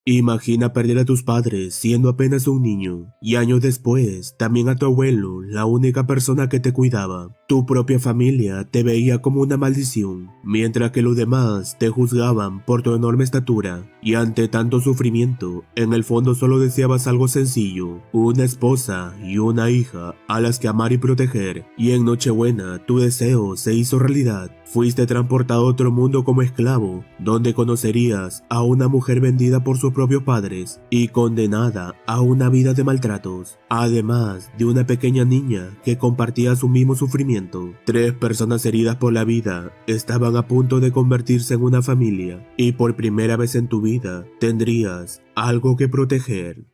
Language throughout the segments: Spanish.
Imagina perder a tus padres siendo apenas un niño, y años después también a tu abuelo, la única persona que te cuidaba. Tu propia familia te veía como una maldición, mientras que los demás te juzgaban por tu enorme estatura, y ante tanto sufrimiento, en el fondo solo deseabas algo sencillo, una esposa y una hija a las que amar y proteger, y en Nochebuena tu deseo se hizo realidad. Fuiste transportado a otro mundo como esclavo, donde conocerías a una mujer vendida por sus propios padres y condenada a una vida de maltratos, además de una pequeña niña que compartía su mismo sufrimiento. 3 personas heridas por la vida estaban a punto de convertirse en una familia, y por primera vez en tu vida tendrías algo que proteger.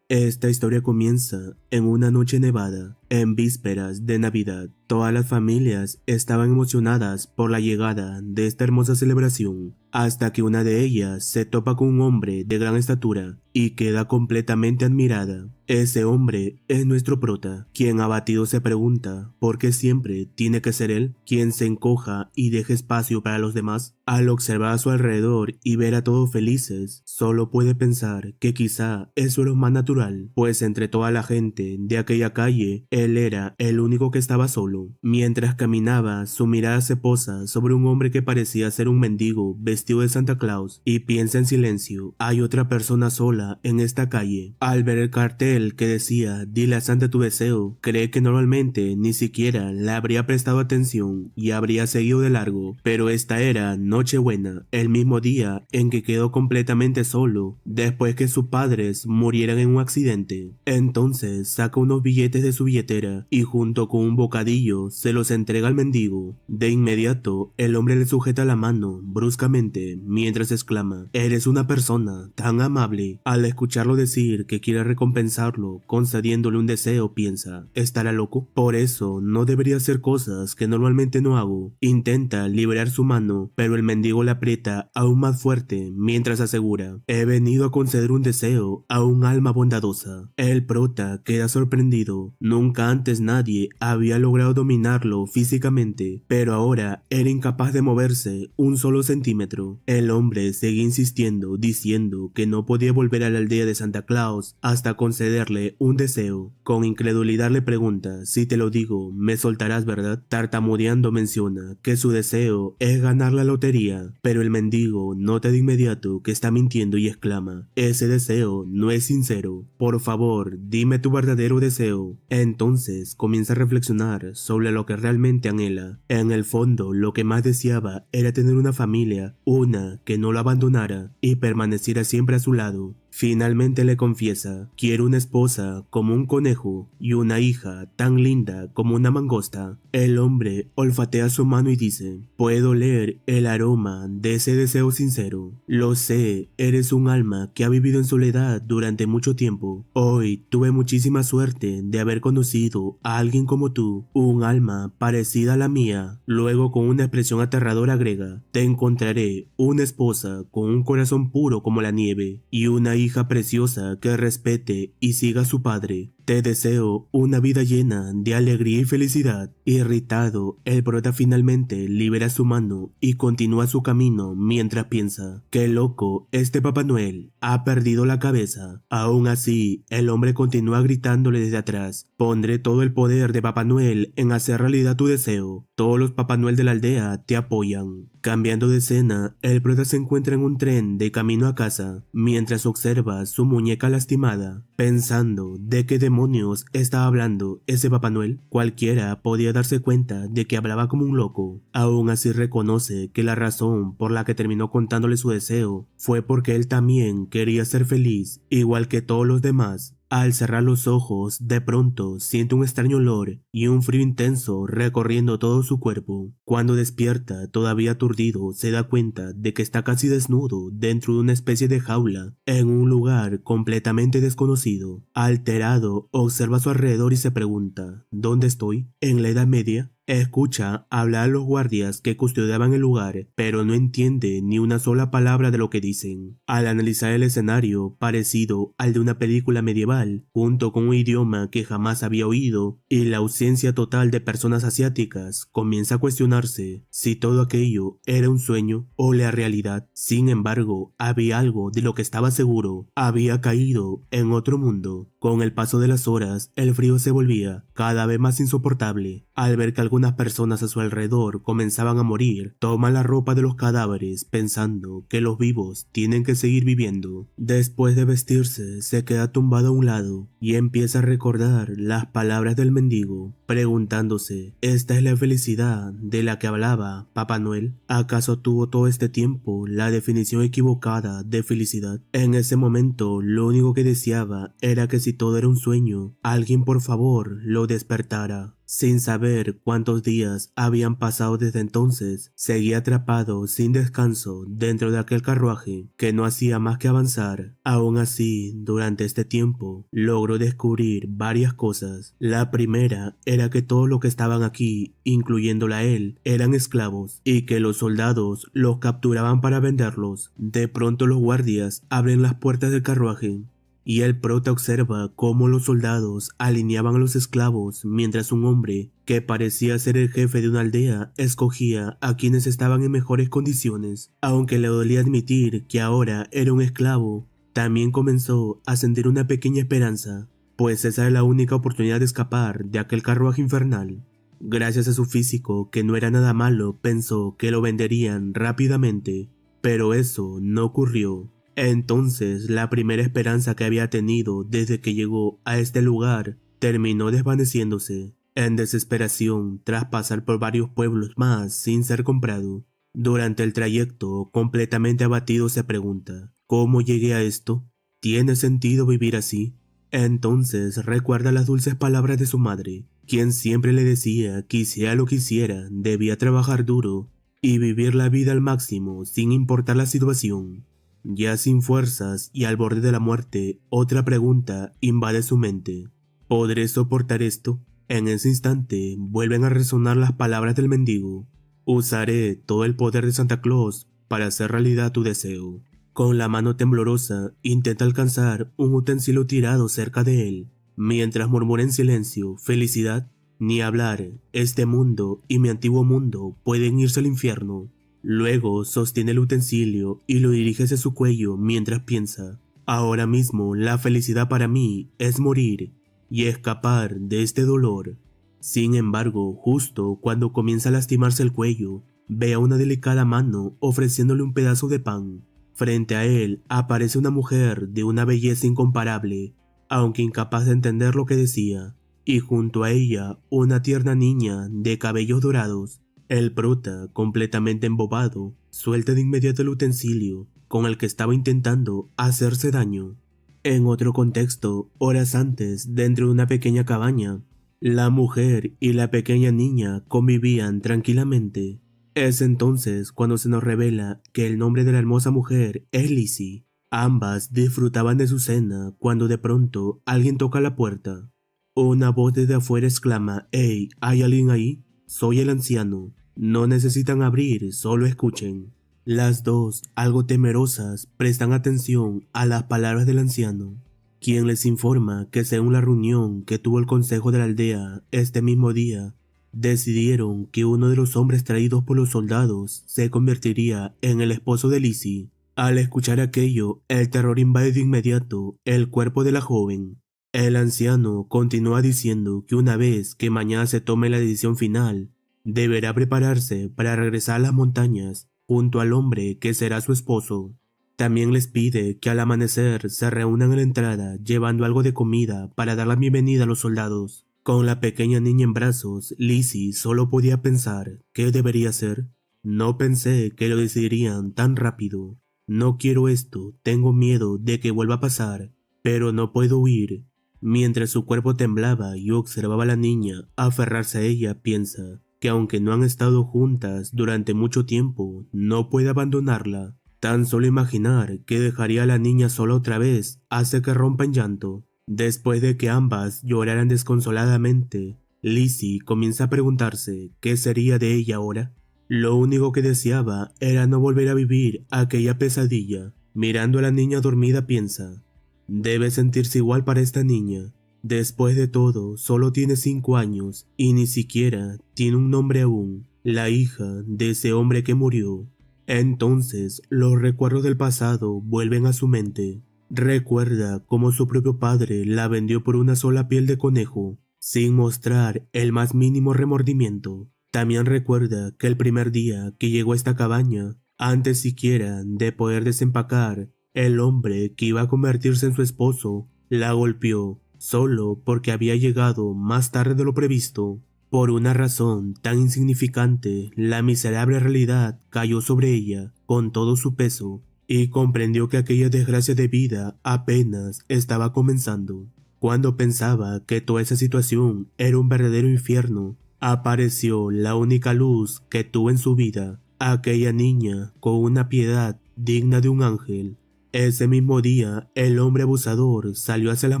Esta historia comienza en una noche nevada, en vísperas de Navidad. Todas las familias estaban emocionadas por la llegada de esta hermosa celebración, hasta que una de ellas se topa con un hombre de gran estatura y queda completamente admirada. Ese hombre es nuestro prota, quien abatido se pregunta por qué siempre tiene que ser él quien se encoja y deje espacio para los demás. Al observar a su alrededor y ver a todos felices, solo puede pensar que quizá eso era lo más natural, pues entre toda la gente de aquella calle, él era el único que estaba solo. Mientras caminaba, su mirada se posa sobre un hombre que parecía ser un mendigo vestido de Santa Claus y piensa en silencio: hay otra persona sola en esta calle. Al ver el cartel que decía "Dile a Santa tu deseo", cree que normalmente ni siquiera le habría prestado atención y habría seguido de largo, pero esta era Nochebuena, el mismo día en que quedó completamente solo después que sus padres murieran en un accidente. Entonces saca unos billetes de su billetera y junto con un bocadillo se los entrega al mendigo. De inmediato el hombre le sujeta la mano bruscamente mientras exclama: "Eres una persona tan amable". Al escucharlo decir que quiere recompensarlo concediéndole un deseo, piensa: ¿estará loco? Por eso no debería hacer cosas que normalmente no hago. Intenta liberar su mano, pero el mendigo la aprieta aún más fuerte mientras asegura: "He venido a conceder un deseo a un alma bondadosa". El prota queda sorprendido. Nunca antes nadie había logrado dominarlo físicamente, pero ahora era incapaz de moverse un solo centímetro. El hombre seguía insistiendo, diciendo que no podía volver a la aldea de Santa Claus hasta concederle un deseo. Con incredulidad le pregunta: "Si te lo digo, me soltarás, ¿verdad?". Tartamudeando menciona que su deseo es ganar la lotería, pero el mendigo nota de inmediato que está mintiendo y exclama: "Ese deseo no es sincero. Por favor, dime tu verdadero deseo". Entonces comienza a reflexionar sobre lo que realmente anhela. En el fondo, lo que más deseaba era tener una familia, una que no lo abandonara y permaneciera siempre a su lado. Finalmente le confiesa: "Quiero una esposa como un conejo y una hija tan linda como una mangosta". El hombre olfatea su mano y dice: "Puedo leer el aroma de ese deseo sincero. Lo sé, eres un alma que ha vivido en soledad durante mucho tiempo. Hoy tuve muchísima suerte de haber conocido a alguien como tú, un alma parecida a la mía". Luego, con una expresión aterradora, agrega: "Te encontraré una esposa con un corazón puro como la nieve y una hija preciosa que respete y siga a su padre. Te deseo una vida llena de alegría y felicidad". Irritado, el prota finalmente libera su mano y continúa su camino mientras piensa: "Qué loco, este Papá Noel ha perdido la cabeza". Aún así, el hombre continúa gritándole desde atrás: "Pondré todo el poder de Papá Noel en hacer realidad tu deseo. Todos los Papá Noel de la aldea te apoyan". Cambiando de escena, el prota se encuentra en un tren de camino a casa, mientras observa su muñeca lastimada, pensando de qué demonios estaba hablando ese Papá Noel. Cualquiera podía darse cuenta de que hablaba como un loco. Aún así reconoce que la razón por la que terminó contándole su deseo fue porque él también quería ser feliz, igual que todos los demás. Al cerrar los ojos, de pronto siente un extraño olor y un frío intenso recorriendo todo su cuerpo. Cuando despierta, todavía aturdido, se da cuenta de que está casi desnudo dentro de una especie de jaula, en un lugar lugar completamente desconocido. Alterado, observa a su alrededor y se pregunta, ¿dónde estoy? ¿En la Edad Media? Escucha hablar a los guardias que custodiaban el lugar, pero no entiende ni una sola palabra de lo que dicen. Al analizar el escenario, parecido al de una película medieval, junto con un idioma que jamás había oído y la ausencia total de personas asiáticas, comienza a cuestionarse si todo aquello era un sueño o la realidad. Sin embargo, había algo de lo que estaba seguro: había caído en otro mundo. Con el paso de las horas, el frío se volvía cada vez más insoportable. Al ver que algunas personas a su alrededor comenzaban a morir, toma la ropa de los cadáveres pensando que los vivos tienen que seguir viviendo. Después de vestirse, se queda tumbado a un lado y empieza a recordar las palabras del mendigo, preguntándose, ¿esta es la felicidad de la que hablaba Papá Noel? ¿Acaso tuvo todo este tiempo la definición equivocada de felicidad? En ese momento, lo único que deseaba era que si todo era un sueño, alguien por favor lo despertara. Sin saber cuántos días habían pasado desde entonces, seguía atrapado sin descanso dentro de aquel carruaje que no hacía más que avanzar. Aún así, durante este tiempo, logró descubrir varias cosas. La primera era que todos los que estaban aquí, incluyéndola a él, eran esclavos y que los soldados los capturaban para venderlos. De pronto los guardias abren las puertas del carruaje y el prota observa cómo los soldados alineaban a los esclavos mientras un hombre, que parecía ser el jefe de una aldea, escogía a quienes estaban en mejores condiciones. Aunque le dolía admitir que ahora era un esclavo, también comenzó a sentir una pequeña esperanza, pues esa era la única oportunidad de escapar de aquel carruaje infernal. Gracias a su físico, que no era nada malo, pensó que lo venderían rápidamente, pero eso no ocurrió. Entonces, la primera esperanza que había tenido desde que llegó a este lugar terminó desvaneciéndose. En desesperación, tras pasar por varios pueblos más sin ser comprado. Durante el trayecto, completamente abatido, se pregunta, ¿cómo llegué a esto? ¿Tiene sentido vivir así? Entonces recuerda las dulces palabras de su madre, quien siempre le decía que hiciera lo que hiciera, debía trabajar duro y vivir la vida al máximo sin importar la situación. Ya sin fuerzas y al borde de la muerte, otra pregunta invade su mente. ¿Podré soportar esto? En ese instante vuelven a resonar las palabras del mendigo. Usaré todo el poder de Santa Claus para hacer realidad tu deseo. Con la mano temblorosa intenta alcanzar un utensilio tirado cerca de él, mientras murmura en silencio, felicidad, ni hablar, este mundo y mi antiguo mundo pueden irse al infierno. Luego sostiene el utensilio y lo dirige hacia su cuello mientras piensa, ahora mismo la felicidad para mí es morir y escapar de este dolor. Sin embargo, justo cuando comienza a lastimarse el cuello, ve a una delicada mano ofreciéndole un pedazo de pan. Frente a él aparece una mujer de una belleza incomparable, aunque incapaz de entender lo que decía, y junto a ella una tierna niña de cabellos dorados. El prota, completamente embobado, suelta de inmediato el utensilio con el que estaba intentando hacerse daño. En otro contexto, horas antes, dentro de una pequeña cabaña, la mujer y la pequeña niña convivían tranquilamente. Es entonces cuando se nos revela que el nombre de la hermosa mujer es Lizzie. Ambas disfrutaban de su cena cuando de pronto alguien toca la puerta. Una voz desde afuera exclama, «¡Hey! ¿Hay alguien ahí? Soy el anciano. No necesitan abrir, solo escuchen». Las dos, algo temerosas, prestan atención a las palabras del anciano, quien les informa que según la reunión que tuvo el consejo de la aldea este mismo día, decidieron que uno de los hombres traídos por los soldados se convertiría en el esposo de Lizzie. Al escuchar aquello, el terror invade de inmediato el cuerpo de la joven. El anciano continúa diciendo que una vez que mañana se tome la decisión final, deberá prepararse para regresar a las montañas junto al hombre que será su esposo. También les pide que al amanecer se reúnan en la entrada llevando algo de comida para dar la bienvenida a los soldados. Con la pequeña niña en brazos, Lizzie solo podía pensar ¿qué debería hacer? No pensé que lo decidirían tan rápido. No quiero esto, tengo miedo de que vuelva a pasar, pero no puedo huir. Mientras su cuerpo temblaba y observaba a la niña aferrarse a ella, piensa que aunque no han estado juntas durante mucho tiempo, no puede abandonarla. Tan solo imaginar que dejaría a la niña sola otra vez hace que rompa en llanto. Después de que ambas lloraran desconsoladamente, Lizzie comienza a preguntarse qué sería de ella ahora. Lo único que deseaba era no volver a vivir aquella pesadilla. Mirando a la niña dormida piensa, debe sentirse igual para esta niña. Después de todo, solo tiene 5 años y ni siquiera tiene un nombre aún, la hija de ese hombre que murió. Entonces, los recuerdos del pasado vuelven a su mente. Recuerda cómo su propio padre la vendió por una sola piel de conejo, sin mostrar el más mínimo remordimiento. También recuerda que el primer día que llegó a esta cabaña, antes siquiera de poder desempacar, el hombre que iba a convertirse en su esposo la golpeó, solo porque había llegado más tarde de lo previsto. Por una razón tan insignificante, la miserable realidad cayó sobre ella con todo su peso y comprendió que aquella desgracia de vida apenas estaba comenzando. Cuando pensaba que toda esa situación era un verdadero infierno, apareció la única luz que tuvo en su vida, aquella niña con una piedad digna de un ángel. Ese mismo día, el hombre abusador salió hacia las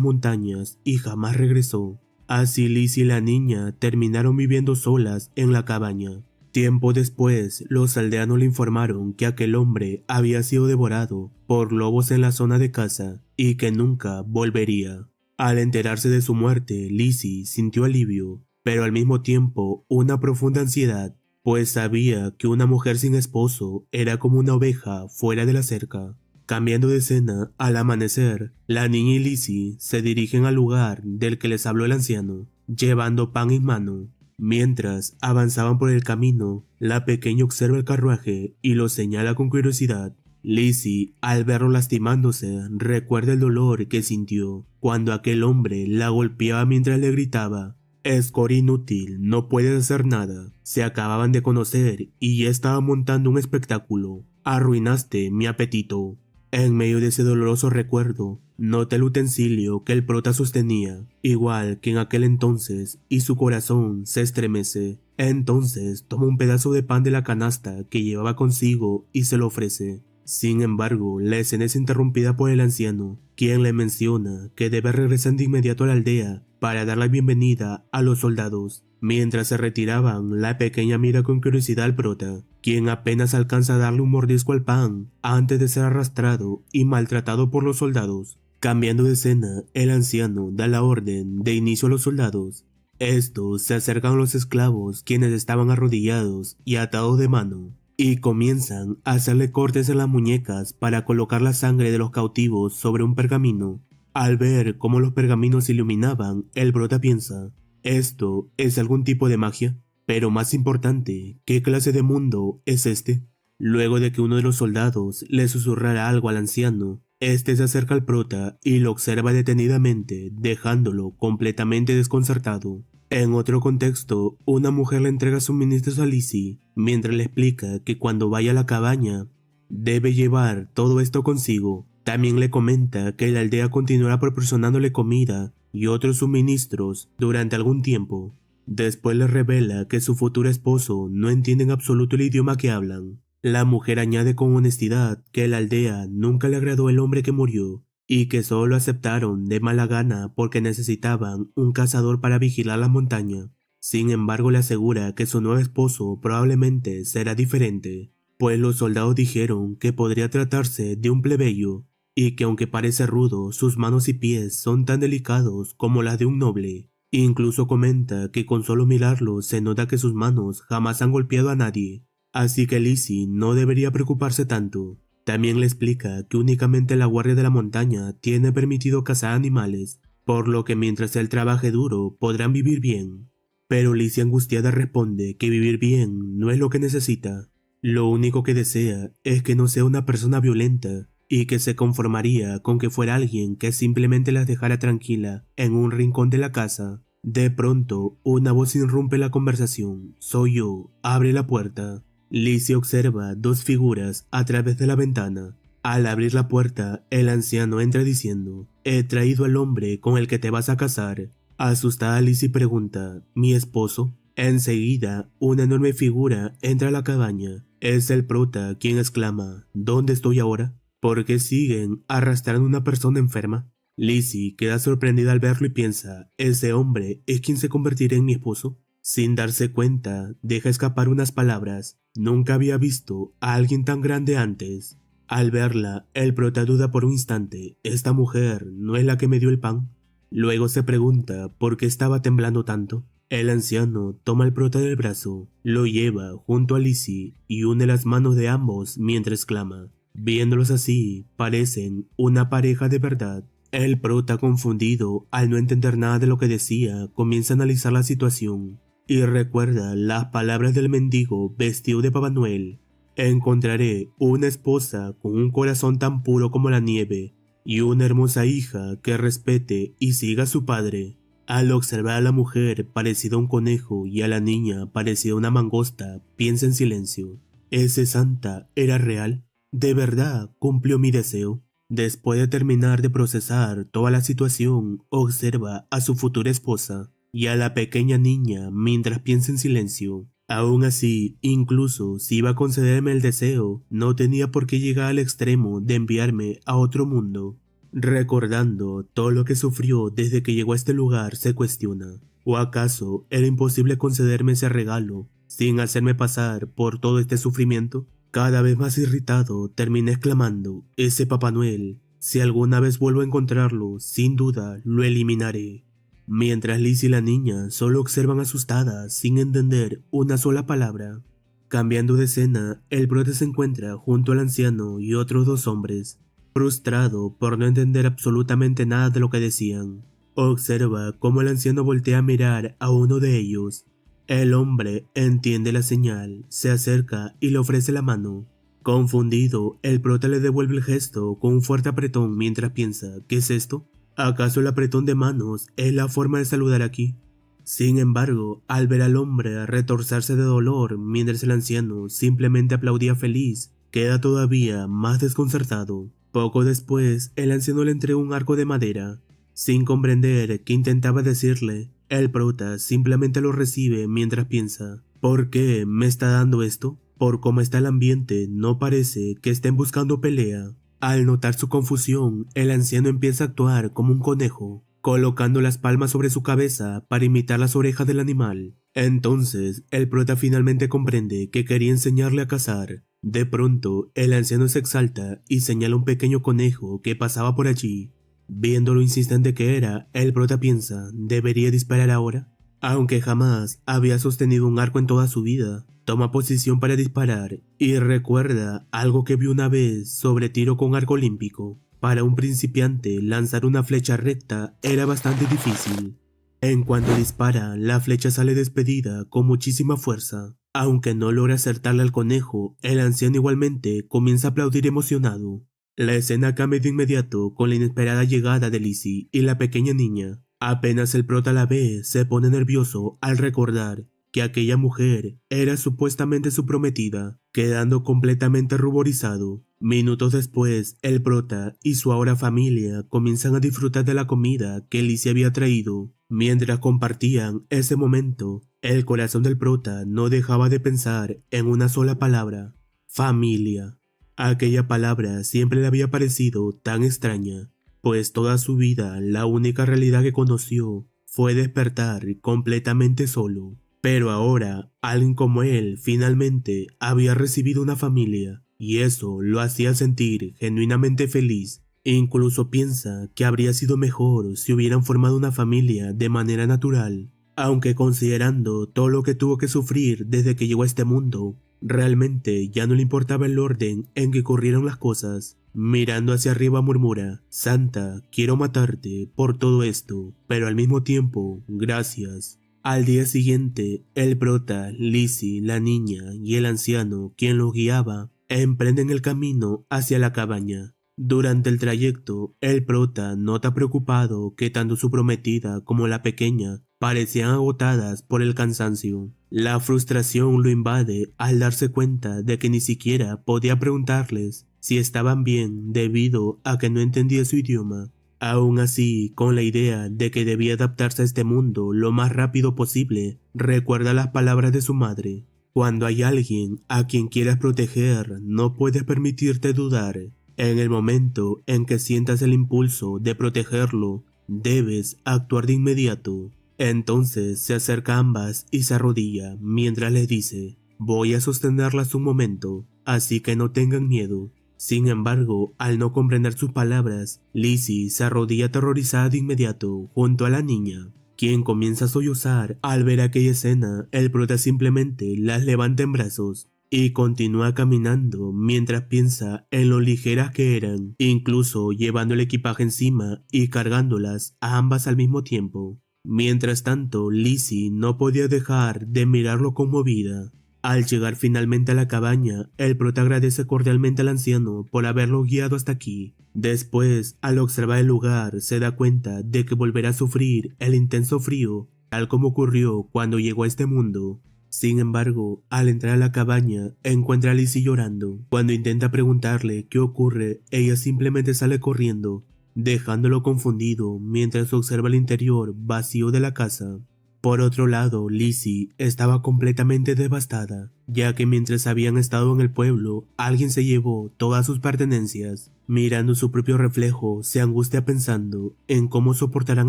montañas y jamás regresó. Así Liz y la niña terminaron viviendo solas en la cabaña. Tiempo después, los aldeanos le informaron que aquel hombre había sido devorado por lobos en la zona de casa y que nunca volvería. Al enterarse de su muerte, Lizzie sintió alivio, pero al mismo tiempo una profunda ansiedad, pues sabía que una mujer sin esposo era como una oveja fuera de la cerca. Cambiando de escena, al amanecer, la niña y Lizzie se dirigen al lugar del que les habló el anciano, llevando pan en mano. Mientras avanzaban por el camino, la pequeña observa el carruaje y lo señala con curiosidad. Lizzie, al verlo lastimándose, recuerda el dolor que sintió cuando aquel hombre la golpeaba mientras le gritaba: «Escoria inútil, no puedes hacer nada. Se acababan de conocer y ya estaba montando un espectáculo. Arruinaste mi apetito». En medio de ese doloroso recuerdo, nota el utensilio que el prota sostenía, igual que en aquel entonces, y su corazón se estremece. Entonces toma un pedazo de pan de la canasta que llevaba consigo y se lo ofrece. Sin embargo, la escena es interrumpida por el anciano, quien le menciona que debe regresar de inmediato a la aldea para dar la bienvenida a los soldados. Mientras se retiraban, la pequeña mira con curiosidad al prota, quien apenas alcanza a darle un mordisco al pan antes de ser arrastrado y maltratado por los soldados. Cambiando de escena, el anciano da la orden de inicio a los soldados. Estos se acercan a los esclavos, quienes estaban arrodillados y atados de mano, y comienzan a hacerle cortes en las muñecas para colocar la sangre de los cautivos sobre un pergamino. Al ver cómo los pergaminos se iluminaban, el prota piensa: ¿esto es algún tipo de magia? Pero más importante, ¿qué clase de mundo es este? Luego de que uno de los soldados le susurrara algo al anciano, este se acerca al prota y lo observa detenidamente, dejándolo completamente desconcertado. En otro contexto, una mujer le entrega suministros a Lizzie, mientras le explica que cuando vaya a la cabaña, debe llevar todo esto consigo. También le comenta que la aldea continuará proporcionándole comida y otros suministros durante algún tiempo. Después le revela que su futuro esposo no entiende en absoluto el idioma que hablan. La mujer añade con honestidad que la aldea nunca le agradó el hombre que murió y que solo lo aceptaron de mala gana porque necesitaban un cazador para vigilar la montaña. Sin embargo, le asegura que su nuevo esposo probablemente será diferente, pues los soldados dijeron que podría tratarse de un plebeyo y que aunque parece rudo, sus manos y pies son tan delicados como las de un noble. Incluso comenta que con solo mirarlo se nota que sus manos jamás han golpeado a nadie, así que Lizzie no debería preocuparse tanto. También le explica que únicamente la guardia de la montaña tiene permitido cazar animales, por lo que mientras él trabaje duro podrán vivir bien. Pero Lizzie angustiada responde que vivir bien no es lo que necesita. Lo único que desea es que no sea una persona violenta y que se conformaría con que fuera alguien que simplemente las dejara tranquila en un rincón de la casa. De pronto, una voz irrumpe la conversación. «Soy yo, abre la puerta». Lizzie observa dos figuras a través de la ventana. Al abrir la puerta, el anciano entra diciendo: «He traído al hombre con el que te vas a casar». Asustada, Lizzie pregunta: «¿Mi esposo?». Enseguida, una enorme figura entra a la cabaña. Es el prota quien exclama: ¿Dónde estoy ahora? ¿Por qué siguen arrastrando a una persona enferma? Lizzie queda sorprendida al verlo y piensa: ¿ese hombre es quien se convertirá en mi esposo? Sin darse cuenta, deja escapar unas palabras. Nunca había visto a alguien tan grande antes. Al verla, el prota duda por un instante: ¿esta mujer no es la que me dio el pan? Luego se pregunta por qué estaba temblando tanto. El anciano toma al prota del brazo, lo lleva junto a Lizzie y une las manos de ambos mientras clama. Viéndolos así, parecen una pareja de verdad. El prota, confundido al no entender nada de lo que decía, comienza a analizar la situación y recuerda las palabras del mendigo vestido de Papá Noel. Encontraré una esposa con un corazón tan puro como la nieve y una hermosa hija que respete y siga a su padre. Al observar a la mujer parecida a un conejo y a la niña parecida a una mangosta, piensa en silencio. ¿Ese Santa era real? ¿De verdad cumplió mi deseo? Después de terminar de procesar toda la situación, observa a su futura esposa y a la pequeña niña mientras piensa en silencio. Aún así, incluso si iba a concederme el deseo, no tenía por qué llegar al extremo de enviarme a otro mundo. Recordando todo lo que sufrió desde que llegó a este lugar, se cuestiona: ¿o acaso era imposible concederme ese regalo sin hacerme pasar por todo este sufrimiento? Cada vez más irritado, terminé exclamando: ese Papá Noel, si alguna vez vuelvo a encontrarlo, sin duda lo eliminaré. Mientras Liz y la niña solo observan asustadas sin entender una sola palabra. Cambiando de escena, el brote se encuentra junto al anciano y otros dos hombres, frustrado por no entender absolutamente nada de lo que decían. Observa cómo el anciano voltea a mirar a uno de ellos. El hombre entiende la señal, se acerca y le ofrece la mano. Confundido, el prota le devuelve el gesto con un fuerte apretón mientras piensa: ¿qué es esto? ¿Acaso el apretón de manos es la forma de saludar aquí? Sin embargo, al ver al hombre retorcerse de dolor mientras el anciano simplemente aplaudía feliz, queda todavía más desconcertado. Poco después, el anciano le entregó un arco de madera. Sin comprender qué intentaba decirle, el prota simplemente lo recibe mientras piensa: ¿por qué me está dando esto? Por cómo está el ambiente, no parece que estén buscando pelea. Al notar su confusión, el anciano empieza a actuar como un conejo, colocando las palmas sobre su cabeza para imitar las orejas del animal. Entonces, el prota finalmente comprende que quería enseñarle a cazar. De pronto, el anciano se exalta y señala un pequeño conejo que pasaba por allí. Viendo lo insistente que era, el prota piensa: ¿debería disparar ahora? Aunque jamás había sostenido un arco en toda su vida, toma posición para disparar y recuerda algo que vio una vez sobre tiro con arco olímpico. Para un principiante, lanzar una flecha recta era bastante difícil. En cuanto dispara, la flecha sale despedida con muchísima fuerza. Aunque no logra acertarle al conejo, el anciano igualmente comienza a aplaudir emocionado. La escena cambia de inmediato con la inesperada llegada de Lizzie y la pequeña niña. Apenas el prota la ve, se pone nervioso al recordar que aquella mujer era supuestamente su prometida, quedando completamente ruborizado. Minutos después, el prota y su ahora familia comienzan a disfrutar de la comida que Lizzie había traído. Mientras compartían ese momento, el corazón del prota no dejaba de pensar en una sola palabra: familia. Aquella palabra siempre le había parecido tan extraña, pues toda su vida la única realidad que conoció fue despertar completamente solo. Pero ahora, alguien como él finalmente había recibido una familia, y eso lo hacía sentir genuinamente feliz. Incluso piensa que habría sido mejor si hubieran formado una familia de manera natural, aunque considerando todo lo que tuvo que sufrir desde que llegó a este mundo, realmente ya no le importaba el orden en que ocurrieron las cosas. Mirando hacia arriba murmura: Santa, quiero matarte por todo esto, pero al mismo tiempo, gracias. Al día siguiente, el prota, Lizzie, la niña y el anciano, quien los guiaba, emprenden el camino hacia la cabaña. Durante el trayecto, el prota nota preocupado que tanto su prometida como la pequeña parecían agotadas por el cansancio. La frustración lo invade al darse cuenta de que ni siquiera podía preguntarles si estaban bien debido a que no entendía su idioma. Aún así, con la idea de que debía adaptarse a este mundo lo más rápido posible, recuerda las palabras de su madre. Cuando hay alguien a quien quieras proteger, no puedes permitirte dudar. En el momento en que sientas el impulso de protegerlo, debes actuar de inmediato. Entonces se acerca a ambas y se arrodilla mientras les dice: voy a sostenerlas un momento, así que no tengan miedo. Sin embargo, al no comprender sus palabras, Lizzie se arrodilla aterrorizada de inmediato junto a la niña, quien comienza a sollozar al ver aquella escena. El prota simplemente las levanta en brazos y continúa caminando mientras piensa en lo ligeras que eran, incluso llevando el equipaje encima y cargándolas a ambas al mismo tiempo. Mientras tanto, Lizzie no podía dejar de mirarlo conmovida. Al llegar finalmente a la cabaña, el prota agradece cordialmente al anciano por haberlo guiado hasta aquí. Después, al observar el lugar, se da cuenta de que volverá a sufrir el intenso frío, tal como ocurrió cuando llegó a este mundo. Sin embargo, al entrar a la cabaña, encuentra a Lizzie llorando. Cuando intenta preguntarle qué ocurre, ella simplemente sale corriendo, dejándolo confundido mientras observa el interior vacío de la casa. Por otro lado, Lizzie estaba completamente devastada, ya que mientras habían estado en el pueblo, alguien se llevó todas sus pertenencias. Mirando su propio reflejo, se angustia pensando en cómo soportarán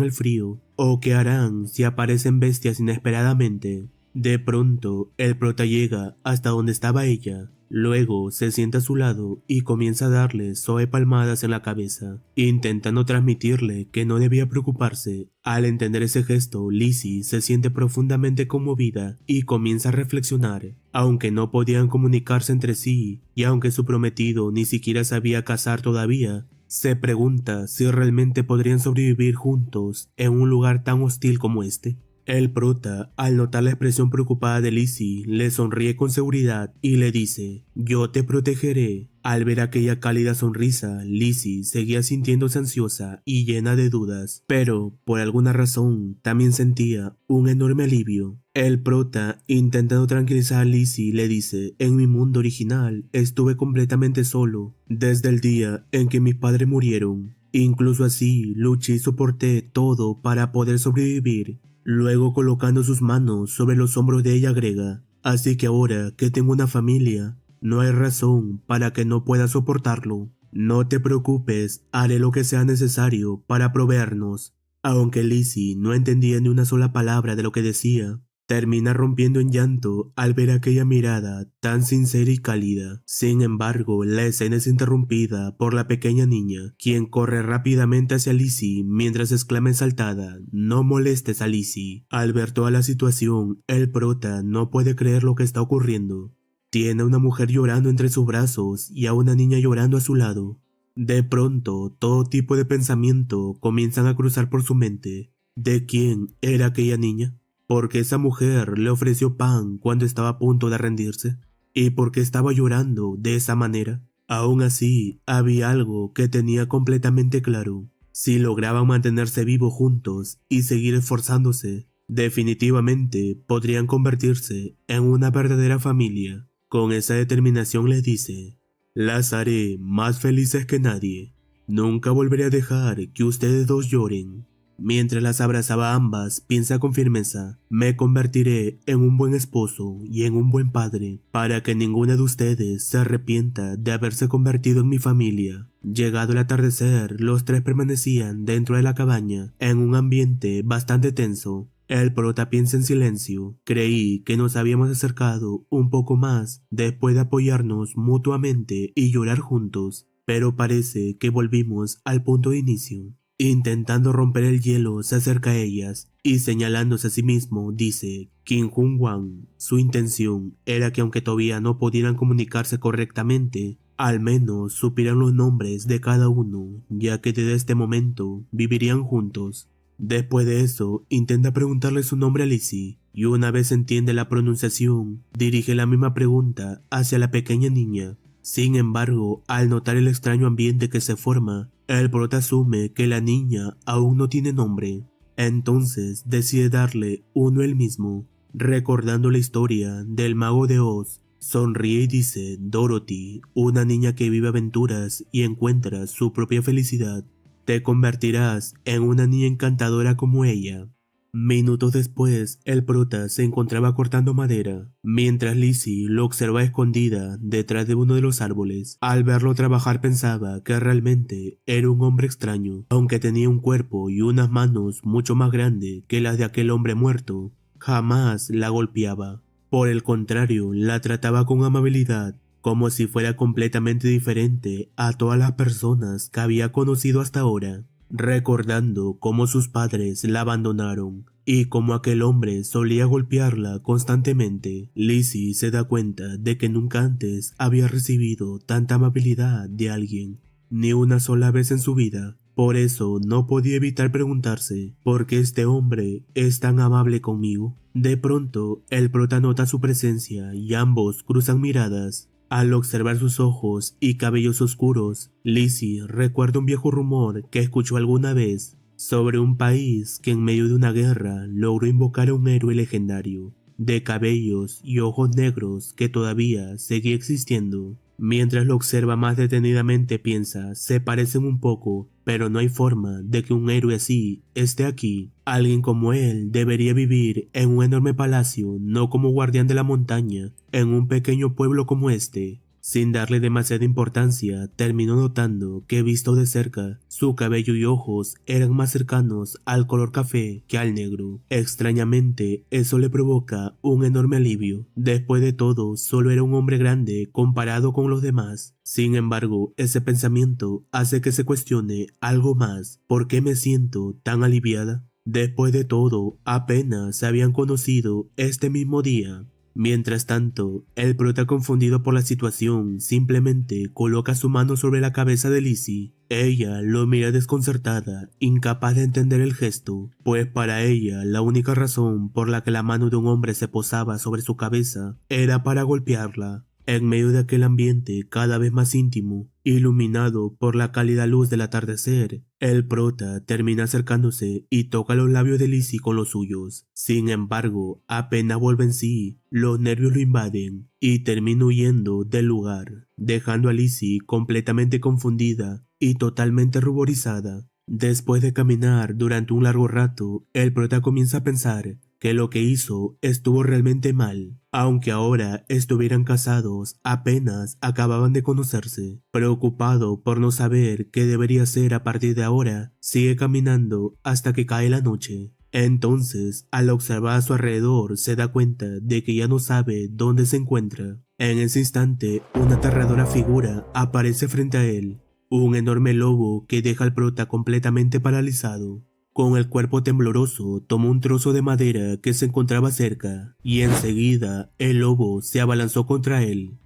el frío, o qué harán si aparecen bestias inesperadamente. De pronto, el prota llega hasta donde estaba ella. Luego se sienta a su lado y comienza a darle suaves palmadas en la cabeza, intentando transmitirle que no debía preocuparse. Al entender ese gesto, Lizzie se siente profundamente conmovida y comienza a reflexionar. Aunque no podían comunicarse entre sí, y aunque su prometido ni siquiera sabía casar todavía, se pregunta si realmente podrían sobrevivir juntos en un lugar tan hostil como este. El prota, al notar la expresión preocupada de Lizzie, le sonríe con seguridad y le dice: yo te protegeré. Al ver aquella cálida sonrisa, Lizzie seguía sintiéndose ansiosa y llena de dudas, pero por alguna razón también sentía un enorme alivio. El prota, intentando tranquilizar a Lizzie, le dice: en mi mundo original estuve completamente solo desde el día en que mis padres murieron. Incluso así, luché y soporté todo para poder sobrevivir. Luego, colocando sus manos sobre los hombros de ella, agrega: así que ahora que tengo una familia, no hay razón para que no pueda soportarlo. No te preocupes, haré lo que sea necesario para proveernos. Aunque Lizzie no entendía ni una sola palabra de lo que decía, termina rompiendo en llanto al ver aquella mirada tan sincera y cálida. Sin embargo, la escena es interrumpida por la pequeña niña, quien corre rápidamente hacia Lizzie mientras exclama exaltada: no molestes a Lizzie. Al ver toda la situación, el prota no puede creer lo que está ocurriendo. Tiene a una mujer llorando entre sus brazos y a una niña llorando a su lado. De pronto, todo tipo de pensamiento comienzan a cruzar por su mente. ¿De quién era aquella niña? ¿Por qué esa mujer le ofreció pan cuando estaba a punto de rendirse? ¿Y por qué estaba llorando de esa manera? Aún así, había algo que tenía completamente claro. Si lograban mantenerse vivos juntos y seguir esforzándose, definitivamente podrían convertirse en una verdadera familia. Con esa determinación les dice: las haré más felices que nadie. Nunca volveré a dejar que ustedes dos lloren. Mientras las abrazaba a ambas, piensa con firmeza: me convertiré en un buen esposo y en un buen padre, para que ninguna de ustedes se arrepienta de haberse convertido en mi familia. Llegado el atardecer, los tres permanecían dentro de la cabaña, en un ambiente bastante tenso. El prota piensa en silencio. Creí que nos habíamos acercado un poco más después de apoyarnos mutuamente y llorar juntos, pero parece que volvimos al punto de inicio. Intentando romper el hielo, se acerca a ellas y, señalándose a sí mismo, dice: Kim Jung-wan. Su intención era que, aunque todavía no pudieran comunicarse correctamente, al menos supieran los nombres de cada uno, ya que desde este momento vivirían juntos. Después de eso, intenta preguntarle su nombre a Lizzie, y una vez entiende la pronunciación, dirige la misma pregunta hacia la pequeña niña. Sin embargo, al notar el extraño ambiente que se forma, el prota asume que la niña aún no tiene nombre. Entonces decide darle uno él mismo. Recordando la historia del mago de Oz, sonríe y dice: Dorothy, una niña que vive aventuras y encuentra su propia felicidad. Te convertirás en una niña encantadora como ella. Minutos después, el prota se encontraba cortando madera, mientras Lizzie lo observaba escondida detrás de uno de los árboles. Al verlo trabajar pensaba que realmente era un hombre extraño, aunque tenía un cuerpo y unas manos mucho más grandes que las de aquel hombre muerto. Jamás la golpeaba. Por el contrario, la trataba con amabilidad, como si fuera completamente diferente a todas las personas que había conocido hasta ahora. Recordando cómo sus padres la abandonaron y cómo aquel hombre solía golpearla constantemente, Lizzie se da cuenta de que nunca antes había recibido tanta amabilidad de alguien, ni una sola vez en su vida. Por eso no podía evitar preguntarse ¿por qué este hombre es tan amable conmigo? De pronto, el prota nota su presencia y ambos cruzan miradas. Al observar sus ojos y cabellos oscuros, Lizzie recuerda un viejo rumor que escuchó alguna vez sobre un país que en medio de una guerra logró invocar a un héroe legendario, de cabellos y ojos negros que todavía seguía existiendo. Mientras lo observa más detenidamente piensa, se parecen un poco, pero no hay forma de que un héroe así esté aquí. Alguien como él debería vivir en un enorme palacio, no como guardián de la montaña, en un pequeño pueblo como este. Sin darle demasiada importancia, terminó notando que visto de cerca, su cabello y ojos eran más cercanos al color café que al negro. Extrañamente, eso le provoca un enorme alivio. Después de todo, solo era un hombre grande comparado con los demás. Sin embargo, ese pensamiento hace que se cuestione algo más. ¿Por qué me siento tan aliviada? Después de todo, apenas se habían conocido este mismo día. Mientras tanto, el prota, confundido por la situación, simplemente coloca su mano sobre la cabeza de Lizzie. Ella lo mira desconcertada, incapaz de entender el gesto, pues para ella la única razón por la que la mano de un hombre se posaba sobre su cabeza era para golpearla. En medio de aquel ambiente cada vez más íntimo, iluminado por la cálida luz del atardecer, el prota termina acercándose y toca los labios de Lizzie con los suyos. Sin embargo, apenas vuelve en sí, los nervios lo invaden y termina huyendo del lugar, dejando a Lizzie completamente confundida y totalmente ruborizada. Después de caminar durante un largo rato, el prota comienza a pensar que lo que hizo estuvo realmente mal. Aunque ahora estuvieran casados, apenas acababan de conocerse. Preocupado por no saber qué debería hacer a partir de ahora, sigue caminando hasta que cae la noche. Entonces, al observar a su alrededor, se da cuenta de que ya no sabe dónde se encuentra. En ese instante, una aterradora figura aparece frente a él. Un enorme lobo que deja al prota completamente paralizado. Con el cuerpo tembloroso, tomó un trozo de madera que se encontraba cerca, y enseguida el lobo se abalanzó contra él.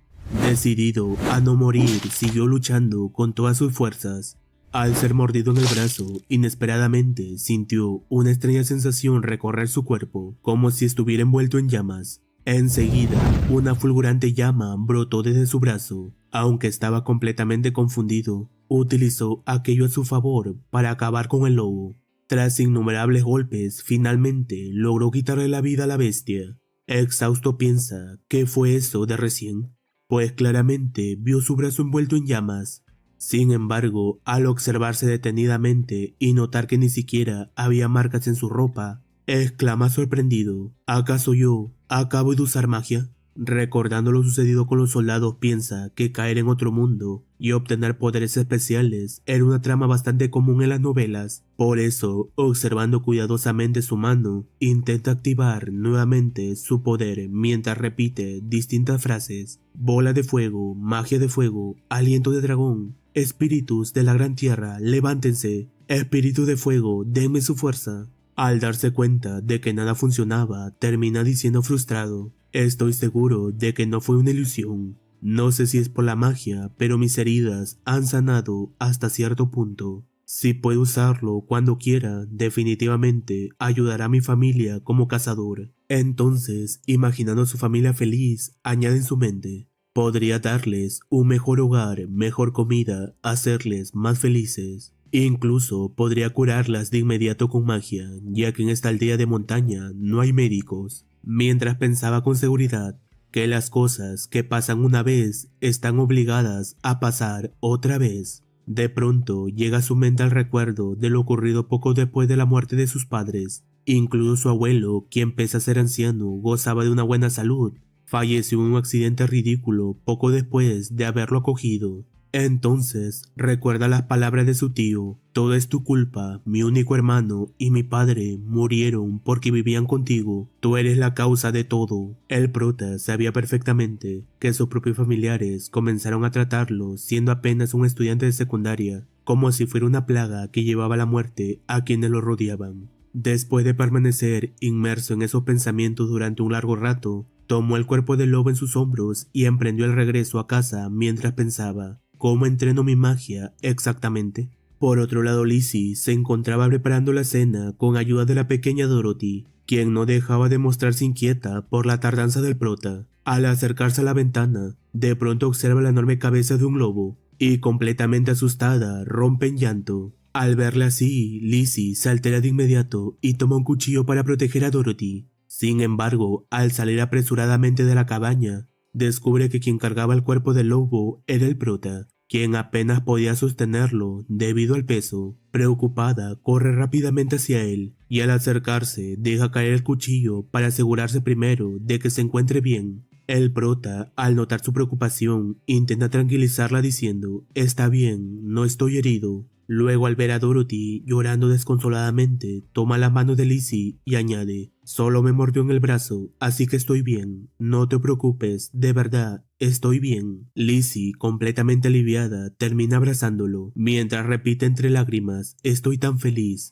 Decidido a no morir, siguió luchando con todas sus fuerzas. Al ser mordido en el brazo, inesperadamente sintió una extraña sensación recorrer su cuerpo, como si estuviera envuelto en llamas. Enseguida, una fulgurante llama brotó desde su brazo. Aunque estaba completamente confundido, utilizó aquello a su favor para acabar con el lobo. Tras innumerables golpes, finalmente logró quitarle la vida a la bestia. Exhausto piensa, ¿qué fue eso de recién? Pues claramente vio su brazo envuelto en llamas. Sin embargo, al observarse detenidamente y notar que ni siquiera había marcas en su ropa, exclama sorprendido, ¿acaso yo acabo de usar magia? Recordando lo sucedido con los soldados, piensa que caer en otro mundo y obtener poderes especiales era una trama bastante común en las novelas. Por eso, observando cuidadosamente su mano, intenta activar nuevamente su poder mientras repite distintas frases: bola de fuego, magia de fuego, aliento de dragón, espíritus de la gran tierra, levántense, espíritu de fuego, denme su fuerza. Al darse cuenta de que nada funcionaba, termina diciendo frustrado: estoy seguro de que no fue una ilusión. No sé si es por la magia, pero mis heridas han sanado hasta cierto punto. Si puedo usarlo cuando quiera, definitivamente ayudará a mi familia como cazador. Entonces, imaginando a su familia feliz, añade en su mente: podría darles un mejor hogar, mejor comida, hacerles más felices. Incluso podría curarlas de inmediato con magia, ya que en esta aldea de montaña no hay médicos. Mientras pensaba con seguridad que las cosas que pasan una vez están obligadas a pasar otra vez. De pronto llega a su mente el recuerdo de lo ocurrido poco después de la muerte de sus padres. Incluso su abuelo, quien pese a ser anciano, gozaba de una buena salud. Falleció en un accidente ridículo poco después de haberlo acogido. Entonces recuerda las palabras de su tío: todo es tu culpa, mi único hermano y mi padre murieron porque vivían contigo, tú eres la causa de todo. El prota sabía perfectamente que sus propios familiares comenzaron a tratarlo siendo apenas un estudiante de secundaria, como si fuera una plaga que llevaba la muerte a quienes lo rodeaban. Después de permanecer inmerso en esos pensamientos durante un largo rato, tomó el cuerpo del lobo en sus hombros y emprendió el regreso a casa mientras pensaba: ¿cómo entreno mi magia exactamente? Por otro lado, Lizzie se encontraba preparando la cena con ayuda de la pequeña Dorothy, quien no dejaba de mostrarse inquieta por la tardanza del prota. Al acercarse a la ventana, de pronto observa la enorme cabeza de un lobo y, completamente asustada, rompe en llanto. Al verla así, Lizzie se altera de inmediato y toma un cuchillo para proteger a Dorothy. Sin embargo, al salir apresuradamente de la cabaña, descubre que quien cargaba el cuerpo del lobo era el prota, quien apenas podía sostenerlo debido al peso. Preocupada, corre rápidamente hacia él y al acercarse deja caer el cuchillo para asegurarse primero de que se encuentre bien. El prota, al notar su preocupación, intenta tranquilizarla diciendo: está bien, no estoy herido. Luego, al ver a Dorothy llorando desconsoladamente, toma la mano de Lizzie y añade: solo me mordió en el brazo, así que estoy bien, no te preocupes, de verdad, estoy bien. Lizzie, completamente aliviada, termina abrazándolo, mientras repite entre lágrimas: estoy tan feliz,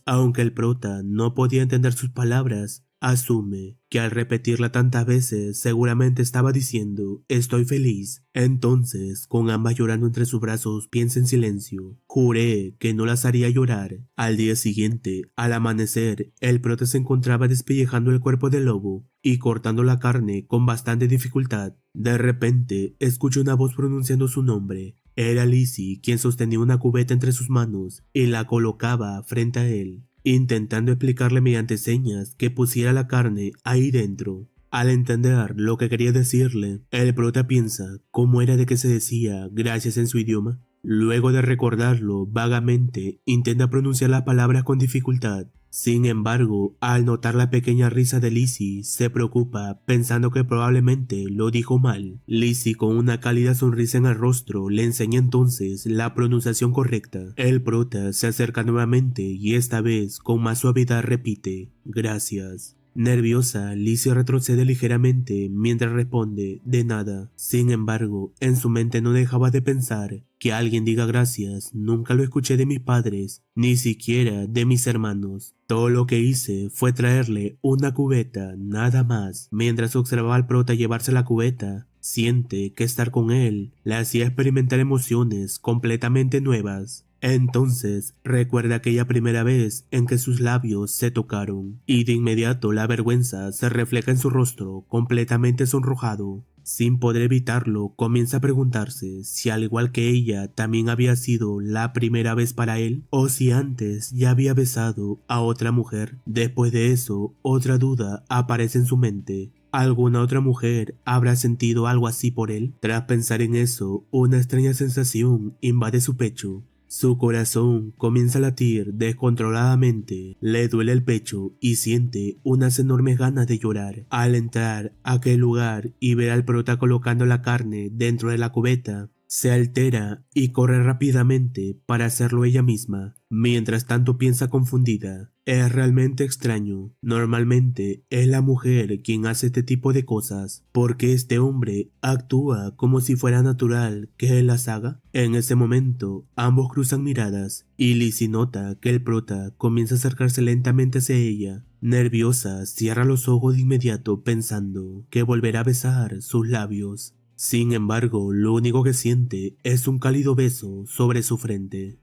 aunque el prota no podía entender sus palabras. Asume que al repetirla tantas veces seguramente estaba diciendo: estoy feliz. Entonces, con ambas llorando entre sus brazos, piensa en silencio: juré que no las haría llorar. Al día siguiente, al amanecer, el prota se encontraba despellejando el cuerpo del lobo y cortando la carne con bastante dificultad. De repente, escucha una voz pronunciando su nombre. Era Lizzie, quien sostenía una cubeta entre sus manos y la colocaba frente a él, intentando explicarle mediante señas que pusiera la carne ahí dentro. Al entender lo que quería decirle, el prota piensa cómo era de que se decía gracias en su idioma. Luego de recordarlo vagamente, intenta pronunciar las palabras con dificultad. Sin embargo, al notar la pequeña risa de Lizzie, se preocupa pensando que probablemente lo dijo mal. Lizzie, con una cálida sonrisa en el rostro, le enseña entonces la pronunciación correcta. El prota se acerca nuevamente y esta vez con más suavidad repite: gracias. Nerviosa, Lizzie retrocede ligeramente mientras responde: de nada. Sin embargo, en su mente no dejaba de pensar: que alguien diga gracias, nunca lo escuché de mis padres, ni siquiera de mis hermanos. Todo lo que hice fue traerle una cubeta, nada más. Mientras observaba al prota llevarse la cubeta, siente que estar con él le hacía experimentar emociones completamente nuevas. Entonces recuerda aquella primera vez en que sus labios se tocaron, y de inmediato la vergüenza se refleja en su rostro completamente sonrojado. Sin poder evitarlo, comienza a preguntarse si al igual que ella también había sido la primera vez para él, o si antes ya había besado a otra mujer. Después de eso, otra duda aparece en su mente: ¿alguna otra mujer habrá sentido algo así por él? Tras pensar en eso, una extraña sensación invade su pecho. Su corazón comienza a latir descontroladamente, le duele el pecho y siente unas enormes ganas de llorar. Al entrar a aquel lugar y ver al prota colocando la carne dentro de la cubeta, se altera y corre rápidamente para hacerlo ella misma. Mientras tanto piensa confundida: es realmente extraño, normalmente es la mujer quien hace este tipo de cosas, ¿por qué este hombre actúa como si fuera natural que él las haga? En ese momento ambos cruzan miradas y Lizzie nota que el prota comienza a acercarse lentamente hacia ella. Nerviosa, cierra los ojos de inmediato pensando que volverá a besar sus labios. Sin embargo, lo único que siente es un cálido beso sobre su frente.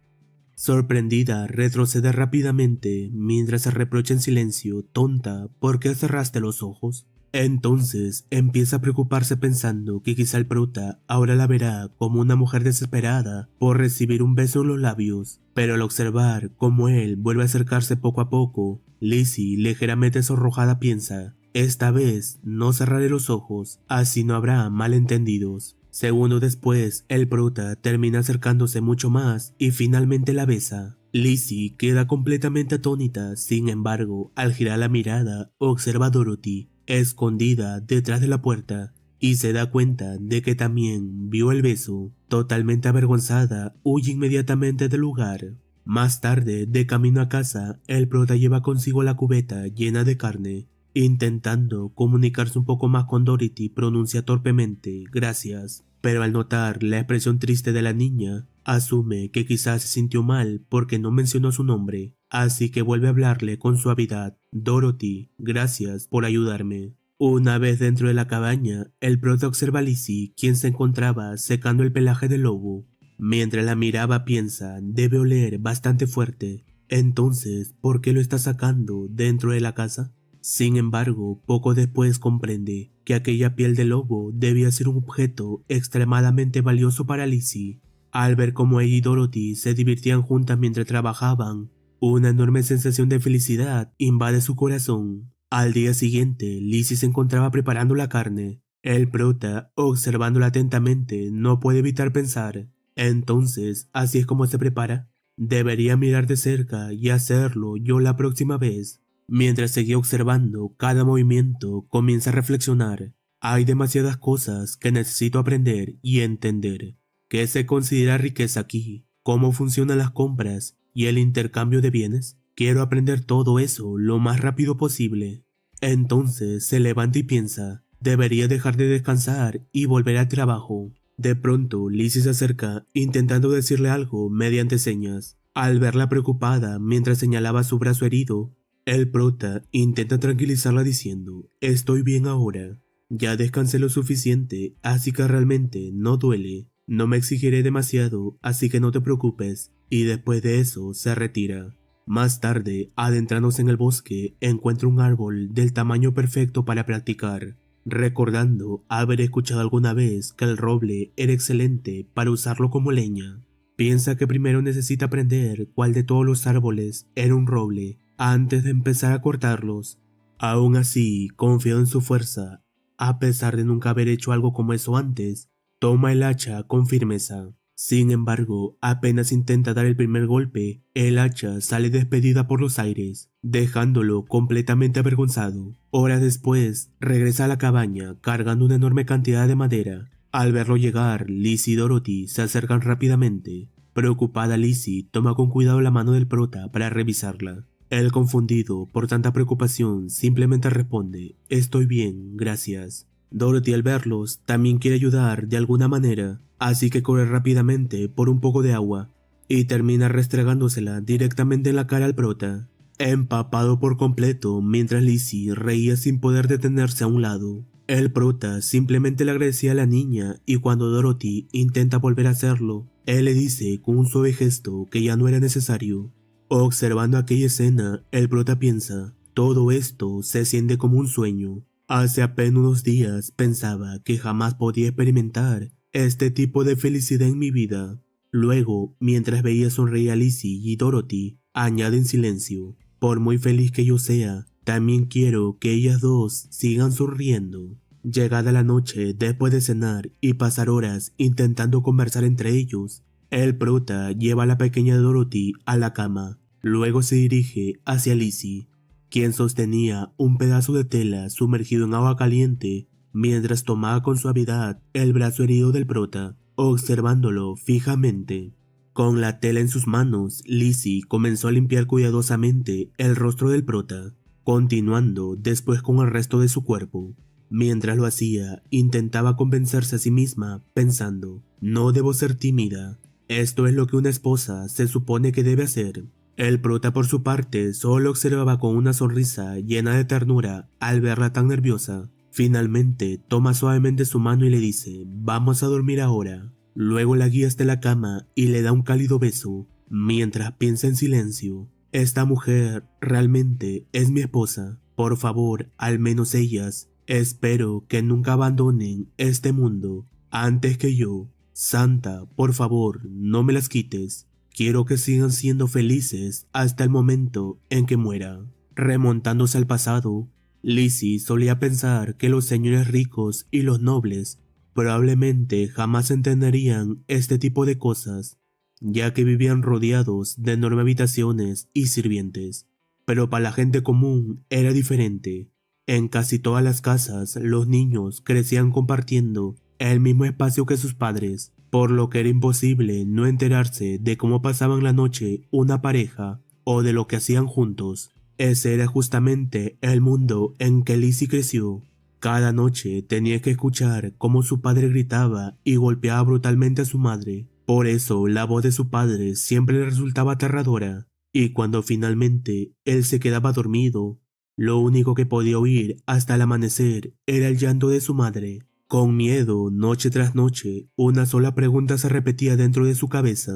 Sorprendida, retrocede rápidamente mientras se reprocha en silencio: tonta, ¿por qué cerraste los ojos? Entonces empieza a preocuparse pensando que quizá el prota ahora la verá como una mujer desesperada por recibir un beso en los labios. Pero al observar cómo él vuelve a acercarse poco a poco, Lizzie, ligeramente sonrojada, piensa: esta vez no cerraré los ojos, así no habrá malentendidos. Segundos después, el prota termina acercándose mucho más y finalmente la besa. Lizzie queda completamente atónita, sin embargo, al girar la mirada, observa a Dorothy, escondida detrás de la puerta, y se da cuenta de que también vio el beso. Totalmente avergonzada, huye inmediatamente del lugar. Más tarde, de camino a casa, el prota lleva consigo la cubeta llena de carne. Intentando comunicarse un poco más con Dorothy, pronuncia torpemente gracias, pero al notar la expresión triste de la niña, asume que quizás se sintió mal porque no mencionó su nombre, así que vuelve a hablarle con suavidad. Dorothy, gracias por ayudarme. Una vez dentro de la cabaña, el prota observa a Lizzie, quien se encontraba secando el pelaje del lobo. Mientras la miraba piensa, debe oler bastante fuerte. Entonces, ¿por qué lo está sacando dentro de la casa? Sin embargo, poco después comprende que aquella piel de lobo debía ser un objeto extremadamente valioso para Lizzie. Al ver cómo ella y Dorothy se divertían juntas mientras trabajaban, una enorme sensación de felicidad invade su corazón. Al día siguiente, Lizzie se encontraba preparando la carne. El prota, observándola atentamente, no puede evitar pensar: entonces, ¿así es como se prepara? Debería mirar de cerca y hacerlo yo la próxima vez. Mientras seguía observando cada movimiento, comienza a reflexionar. Hay demasiadas cosas que necesito aprender y entender. ¿Qué se considera riqueza aquí? ¿Cómo funcionan las compras y el intercambio de bienes? Quiero aprender todo eso lo más rápido posible. Entonces se levanta y piensa, debería dejar de descansar y volver al trabajo. De pronto, Lizzie se acerca intentando decirle algo mediante señas. Al verla preocupada mientras señalaba su brazo herido, el prota intenta tranquilizarla diciendo: estoy bien ahora, ya descansé lo suficiente, así que realmente no duele, no me exigiré demasiado, así que no te preocupes, y después de eso se retira. Más tarde, adentrándose en el bosque, encuentra un árbol del tamaño perfecto para practicar, recordando haber escuchado alguna vez que el roble era excelente para usarlo como leña. Piensa que primero necesita aprender cuál de todos los árboles era un roble antes de empezar a cortarlos. Aún así, confiado en su fuerza, a pesar de nunca haber hecho algo como eso antes, toma el hacha con firmeza. Sin embargo, apenas intenta dar el primer golpe, el hacha sale despedida por los aires, dejándolo completamente avergonzado. Horas después, regresa a la cabaña cargando una enorme cantidad de madera. Al verlo llegar, Lizzie y Dorothy se acercan rápidamente. Preocupada, Lizzie toma con cuidado la mano del prota para revisarla. Él, confundido por tanta preocupación, simplemente responde: estoy bien, gracias. Dorothy, al verlos, también quiere ayudar de alguna manera, así que corre rápidamente por un poco de agua y termina restregándosela directamente en la cara al prota, empapado por completo, mientras Lizzie reía sin poder detenerse a un lado. El prota simplemente le agradecía a la niña y cuando Dorothy intenta volver a hacerlo, él le dice con un suave gesto que ya no era necesario. Observando aquella escena, el prota piensa: todo esto se siente como un sueño. Hace apenas unos días pensaba que jamás podía experimentar este tipo de felicidad en mi vida. Luego, mientras veía sonreír a Lizzie y Dorothy, añade en silencio: por muy feliz que yo sea, también quiero que ellas dos sigan sonriendo. Llegada la noche, después de cenar y pasar horas intentando conversar entre ellos, el prota lleva a la pequeña Dorothy a la cama. Luego se dirige hacia Lizzie, quien sostenía un pedazo de tela sumergido en agua caliente, mientras tomaba con suavidad el brazo herido del prota, observándolo fijamente. Con la tela en sus manos, Lizzie comenzó a limpiar cuidadosamente el rostro del prota, continuando después con el resto de su cuerpo. Mientras lo hacía, intentaba convencerse a sí misma, pensando: no debo ser tímida. Esto es lo que una esposa se supone que debe hacer. El prota, por su parte, solo observaba con una sonrisa llena de ternura al verla tan nerviosa. Finalmente, toma suavemente su mano y le dice: vamos a dormir ahora. Luego la guía hasta la cama y le da un cálido beso, mientras piensa en silencio: esta mujer realmente es mi esposa. Por favor, al menos ellas, espero que nunca abandonen este mundo antes que yo. Santa, por favor, no me las quites. Quiero que sigan siendo felices hasta el momento en que muera. Remontándose al pasado, Lizzie solía pensar que los señores ricos y los nobles probablemente jamás entenderían este tipo de cosas, ya que vivían rodeados de enormes habitaciones y sirvientes. Pero para la gente común era diferente. En casi todas las casas, los niños crecían compartiendo el mismo espacio que sus padres, por lo que era imposible no enterarse de cómo pasaban la noche una pareja o de lo que hacían juntos. Ese era justamente el mundo en que Lizzie creció. Cada noche tenía que escuchar cómo su padre gritaba y golpeaba brutalmente a su madre. Por eso la voz de su padre siempre le resultaba aterradora, y cuando finalmente él se quedaba dormido, lo único que podía oír hasta el amanecer era el llanto de su madre. Con miedo, noche tras noche, una sola pregunta se repetía dentro de su cabeza: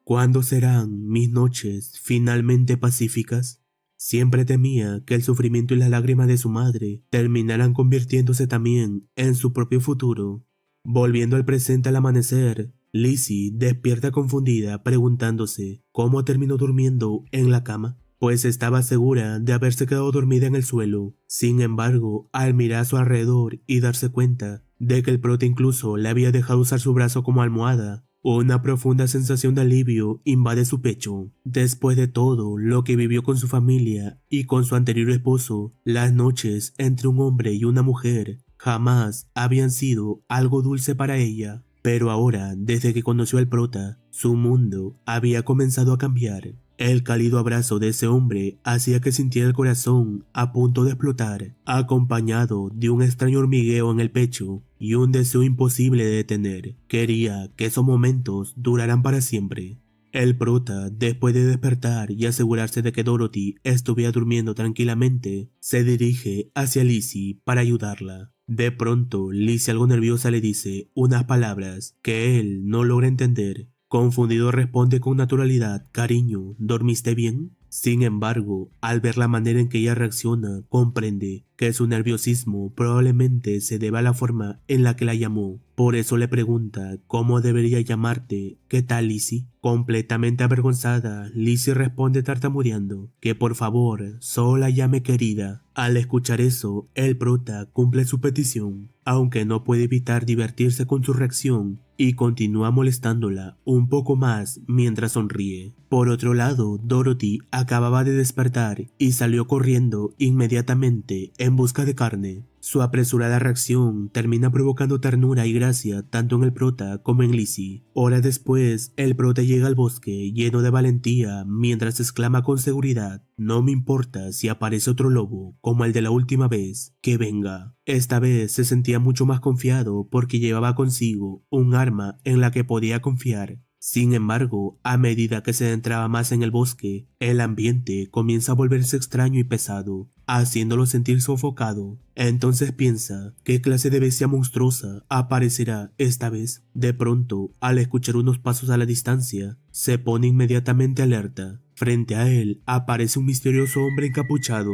¿cuándo serán mis noches finalmente pacíficas? Siempre temía que el sufrimiento y las lágrimas de su madre terminaran convirtiéndose también en su propio futuro. Volviendo al presente al amanecer, Lizzie despierta confundida preguntándose cómo terminó durmiendo en la cama, pues estaba segura de haberse quedado dormida en el suelo. Sin embargo, al mirar a su alrededor y darse cuenta de que el prota incluso le había dejado usar su brazo como almohada, una profunda sensación de alivio invade su pecho. Después de todo lo que vivió con su familia y con su anterior esposo, las noches entre un hombre y una mujer jamás habían sido algo dulce para ella. Pero ahora, desde que conoció al prota, su mundo había comenzado a cambiar. El cálido abrazo de ese hombre hacía que sintiera el corazón a punto de explotar, acompañado de un extraño hormigueo en el pecho y un deseo imposible de detener. Quería que esos momentos duraran para siempre. El prota, después de despertar y asegurarse de que Dorothy estuviera durmiendo tranquilamente, se dirige hacia Lizzie para ayudarla. De pronto, Lizzie, algo nerviosa, le dice unas palabras que él no logra entender. Confundido, responde con naturalidad: «Cariño, ¿dormiste bien?». Sin embargo, al ver la manera en que ella reacciona, comprende que su nerviosismo probablemente se deba a la forma en la que la llamó. Por eso le pregunta cómo debería llamarte. «¿Qué tal, Lizzie?». Completamente avergonzada, Lizzie responde tartamudeando que por favor solo la llame querida. Al escuchar eso, el prota cumple su petición, aunque no puede evitar divertirse con su reacción y continúa molestándola un poco más mientras sonríe. Por otro lado, Dorothy acababa de despertar y salió corriendo inmediatamente en busca de carne. Su apresurada reacción termina provocando ternura y gracia tanto en el prota como en Lizzie. Horas después, el prota llega al bosque lleno de valentía mientras exclama con seguridad: «No me importa si aparece otro lobo como el de la última vez, que venga». Esta vez se sentía mucho más confiado porque llevaba consigo un arma en la que podía confiar. Sin embargo, a medida que se adentraba más en el bosque, el ambiente comienza a volverse extraño y pesado, haciéndolo sentir sofocado. Entonces piensa: ¿qué clase de bestia monstruosa aparecerá esta vez? De pronto, al escuchar unos pasos a la distancia, se pone inmediatamente alerta. Frente a él aparece un misterioso hombre encapuchado.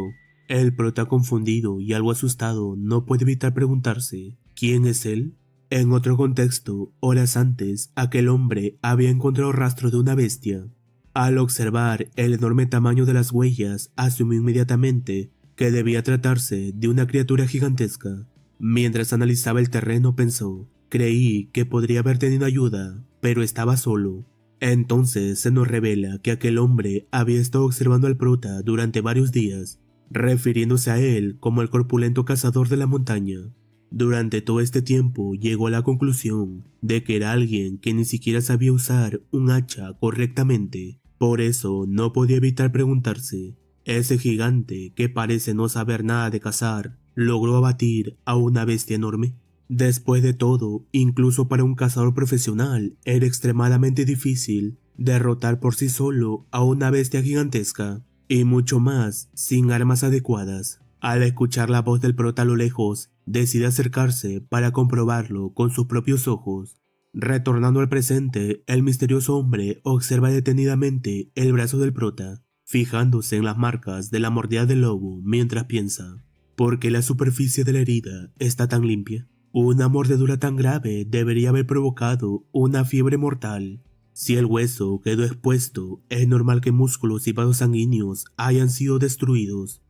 El prota, confundido y algo asustado, no puede evitar preguntarse: ¿quién es él? En otro contexto, horas antes, aquel hombre había encontrado rastros de una bestia. Al observar el enorme tamaño de las huellas, asumió inmediatamente que debía tratarse de una criatura gigantesca. Mientras analizaba el terreno, pensó: creí que podría haber tenido ayuda, pero estaba solo. Entonces se nos revela que aquel hombre había estado observando al prota durante varios días, refiriéndose a él como el corpulento cazador de la montaña. Durante todo este tiempo llegó a la conclusión de que era alguien que ni siquiera sabía usar un hacha correctamente. Por eso no podía evitar preguntarse: ¿ese gigante que parece no saber nada de cazar logró abatir a una bestia enorme? Después de todo, incluso para un cazador profesional era extremadamente difícil derrotar por sí solo a una bestia gigantesca, y mucho más sin armas adecuadas. Al escuchar la voz del prota a lo lejos, decide acercarse para comprobarlo con sus propios ojos. Retornando al presente, el misterioso hombre observa detenidamente el brazo del prota, fijándose en las marcas de la mordida del lobo mientras piensa: ¿por qué la superficie de la herida está tan limpia? Una mordedura tan grave debería haber provocado una fiebre mortal. Si el hueso quedó expuesto, es normal que músculos y vasos sanguíneos hayan sido destruidos.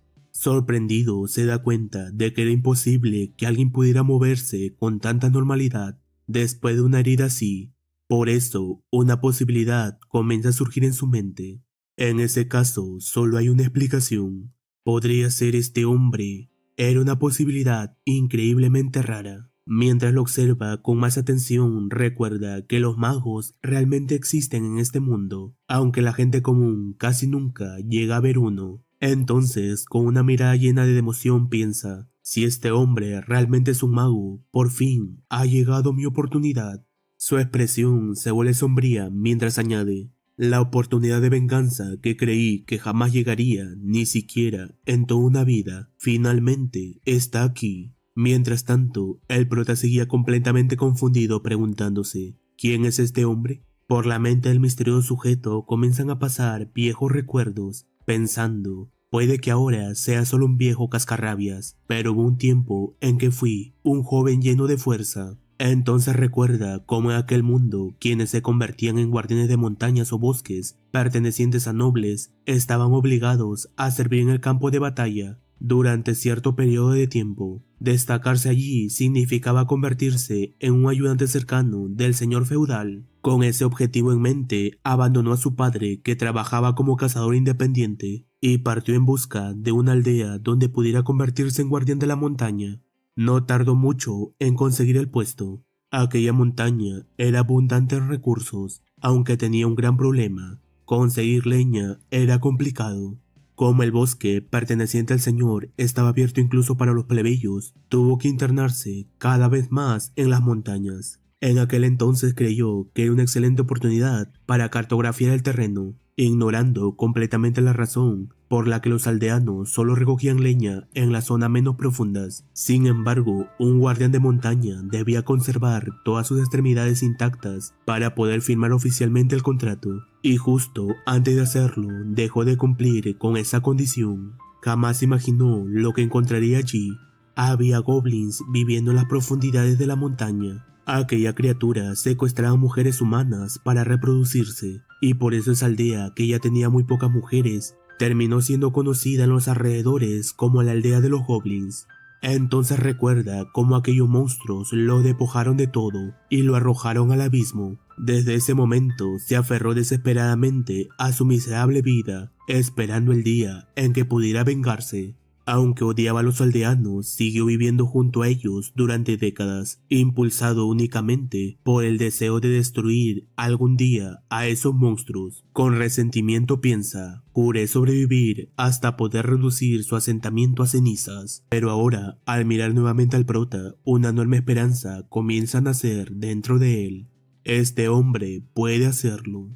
Sorprendido, se da cuenta de que era imposible que alguien pudiera moverse con tanta normalidad después de una herida así. Por eso, una posibilidad comienza a surgir en su mente. En ese caso, solo hay una explicación. Podría ser este hombre. Era una posibilidad increíblemente rara. Mientras lo observa con más atención, recuerda que los magos realmente existen en este mundo, aunque la gente común casi nunca llega a ver uno. Entonces, con una mirada llena de emoción, piensa, si este hombre realmente es un mago, por fin ha llegado mi oportunidad. Su expresión se vuelve sombría mientras añade, la oportunidad de venganza que creí que jamás llegaría, ni siquiera en toda una vida, finalmente está aquí. Mientras tanto, el prota seguía completamente confundido preguntándose, ¿quién es este hombre? Por la mente del misterioso sujeto comienzan a pasar viejos recuerdos, pensando, puede que ahora sea solo un viejo cascarrabias, pero hubo un tiempo en que fui un joven lleno de fuerza. Entonces recuerda cómo en aquel mundo quienes se convertían en guardianes de montañas o bosques, pertenecientes a nobles, estaban obligados a servir en el campo de batalla durante cierto periodo de tiempo. Destacarse allí significaba convertirse en un ayudante cercano del señor feudal. Con ese objetivo en mente, abandonó a su padre, que trabajaba como cazador independiente, y partió en busca de una aldea donde pudiera convertirse en guardián de la montaña. No tardó mucho en conseguir el puesto. Aquella montaña era abundante en recursos, aunque tenía un gran problema. Conseguir leña era complicado. Como el bosque perteneciente al señor estaba abierto incluso para los plebeyos, tuvo que internarse cada vez más en las montañas. En aquel entonces creyó que era una excelente oportunidad para cartografiar el terreno, ignorando completamente la razón por la que los aldeanos solo recogían leña en las zonas menos profundas. Sin embargo, un guardián de montaña debía conservar todas sus extremidades intactas para poder firmar oficialmente el contrato, y justo antes de hacerlo dejó de cumplir con esa condición. Jamás imaginó lo que encontraría allí. Había goblins viviendo en las profundidades de la montaña. Aquella criatura secuestraba mujeres humanas para reproducirse, y por eso esa aldea, que ya tenía muy pocas mujeres, terminó siendo conocida en los alrededores como la aldea de los goblins. Entonces recuerda cómo aquellos monstruos lo despojaron de todo y lo arrojaron al abismo. Desde ese momento se aferró desesperadamente a su miserable vida, esperando el día en que pudiera vengarse. Aunque odiaba a los aldeanos, siguió viviendo junto a ellos durante décadas, impulsado únicamente por el deseo de destruir algún día a esos monstruos. Con resentimiento piensa, juré sobrevivir hasta poder reducir su asentamiento a cenizas. Pero ahora, al mirar nuevamente al prota, una enorme esperanza comienza a nacer dentro de él. Este hombre puede hacerlo.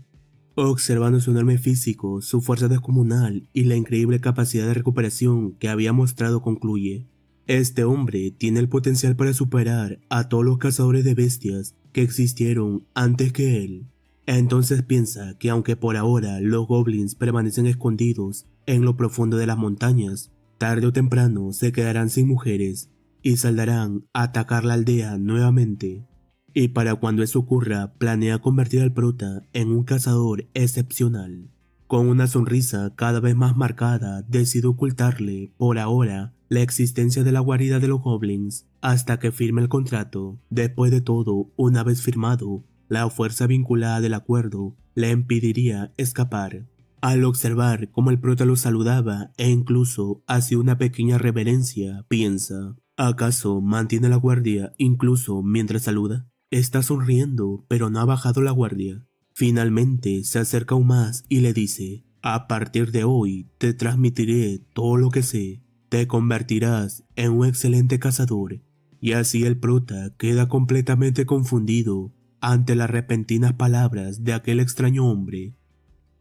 Observando su enorme físico, su fuerza descomunal y la increíble capacidad de recuperación que había mostrado, concluye: este hombre tiene el potencial para superar a todos los cazadores de bestias que existieron antes que él. Entonces piensa que aunque por ahora los goblins permanecen escondidos en lo profundo de las montañas, tarde o temprano se quedarán sin mujeres y saldrán a atacar la aldea nuevamente. Y para cuando eso ocurra, planea convertir al prota en un cazador excepcional. Con una sonrisa cada vez más marcada, decide ocultarle, por ahora, la existencia de la guarida de los goblins, hasta que firme el contrato. Después de todo, una vez firmado, la fuerza vinculada del acuerdo le impediría escapar. Al observar cómo el prota lo saludaba e incluso hacía una pequeña reverencia, piensa, ¿acaso mantiene la guardia incluso mientras saluda? Está sonriendo, pero no ha bajado la guardia. Finalmente se acerca aún más y le dice: a partir de hoy te transmitiré todo lo que sé. Te convertirás en un excelente cazador. Y así el prota queda completamente confundido ante las repentinas palabras de aquel extraño hombre.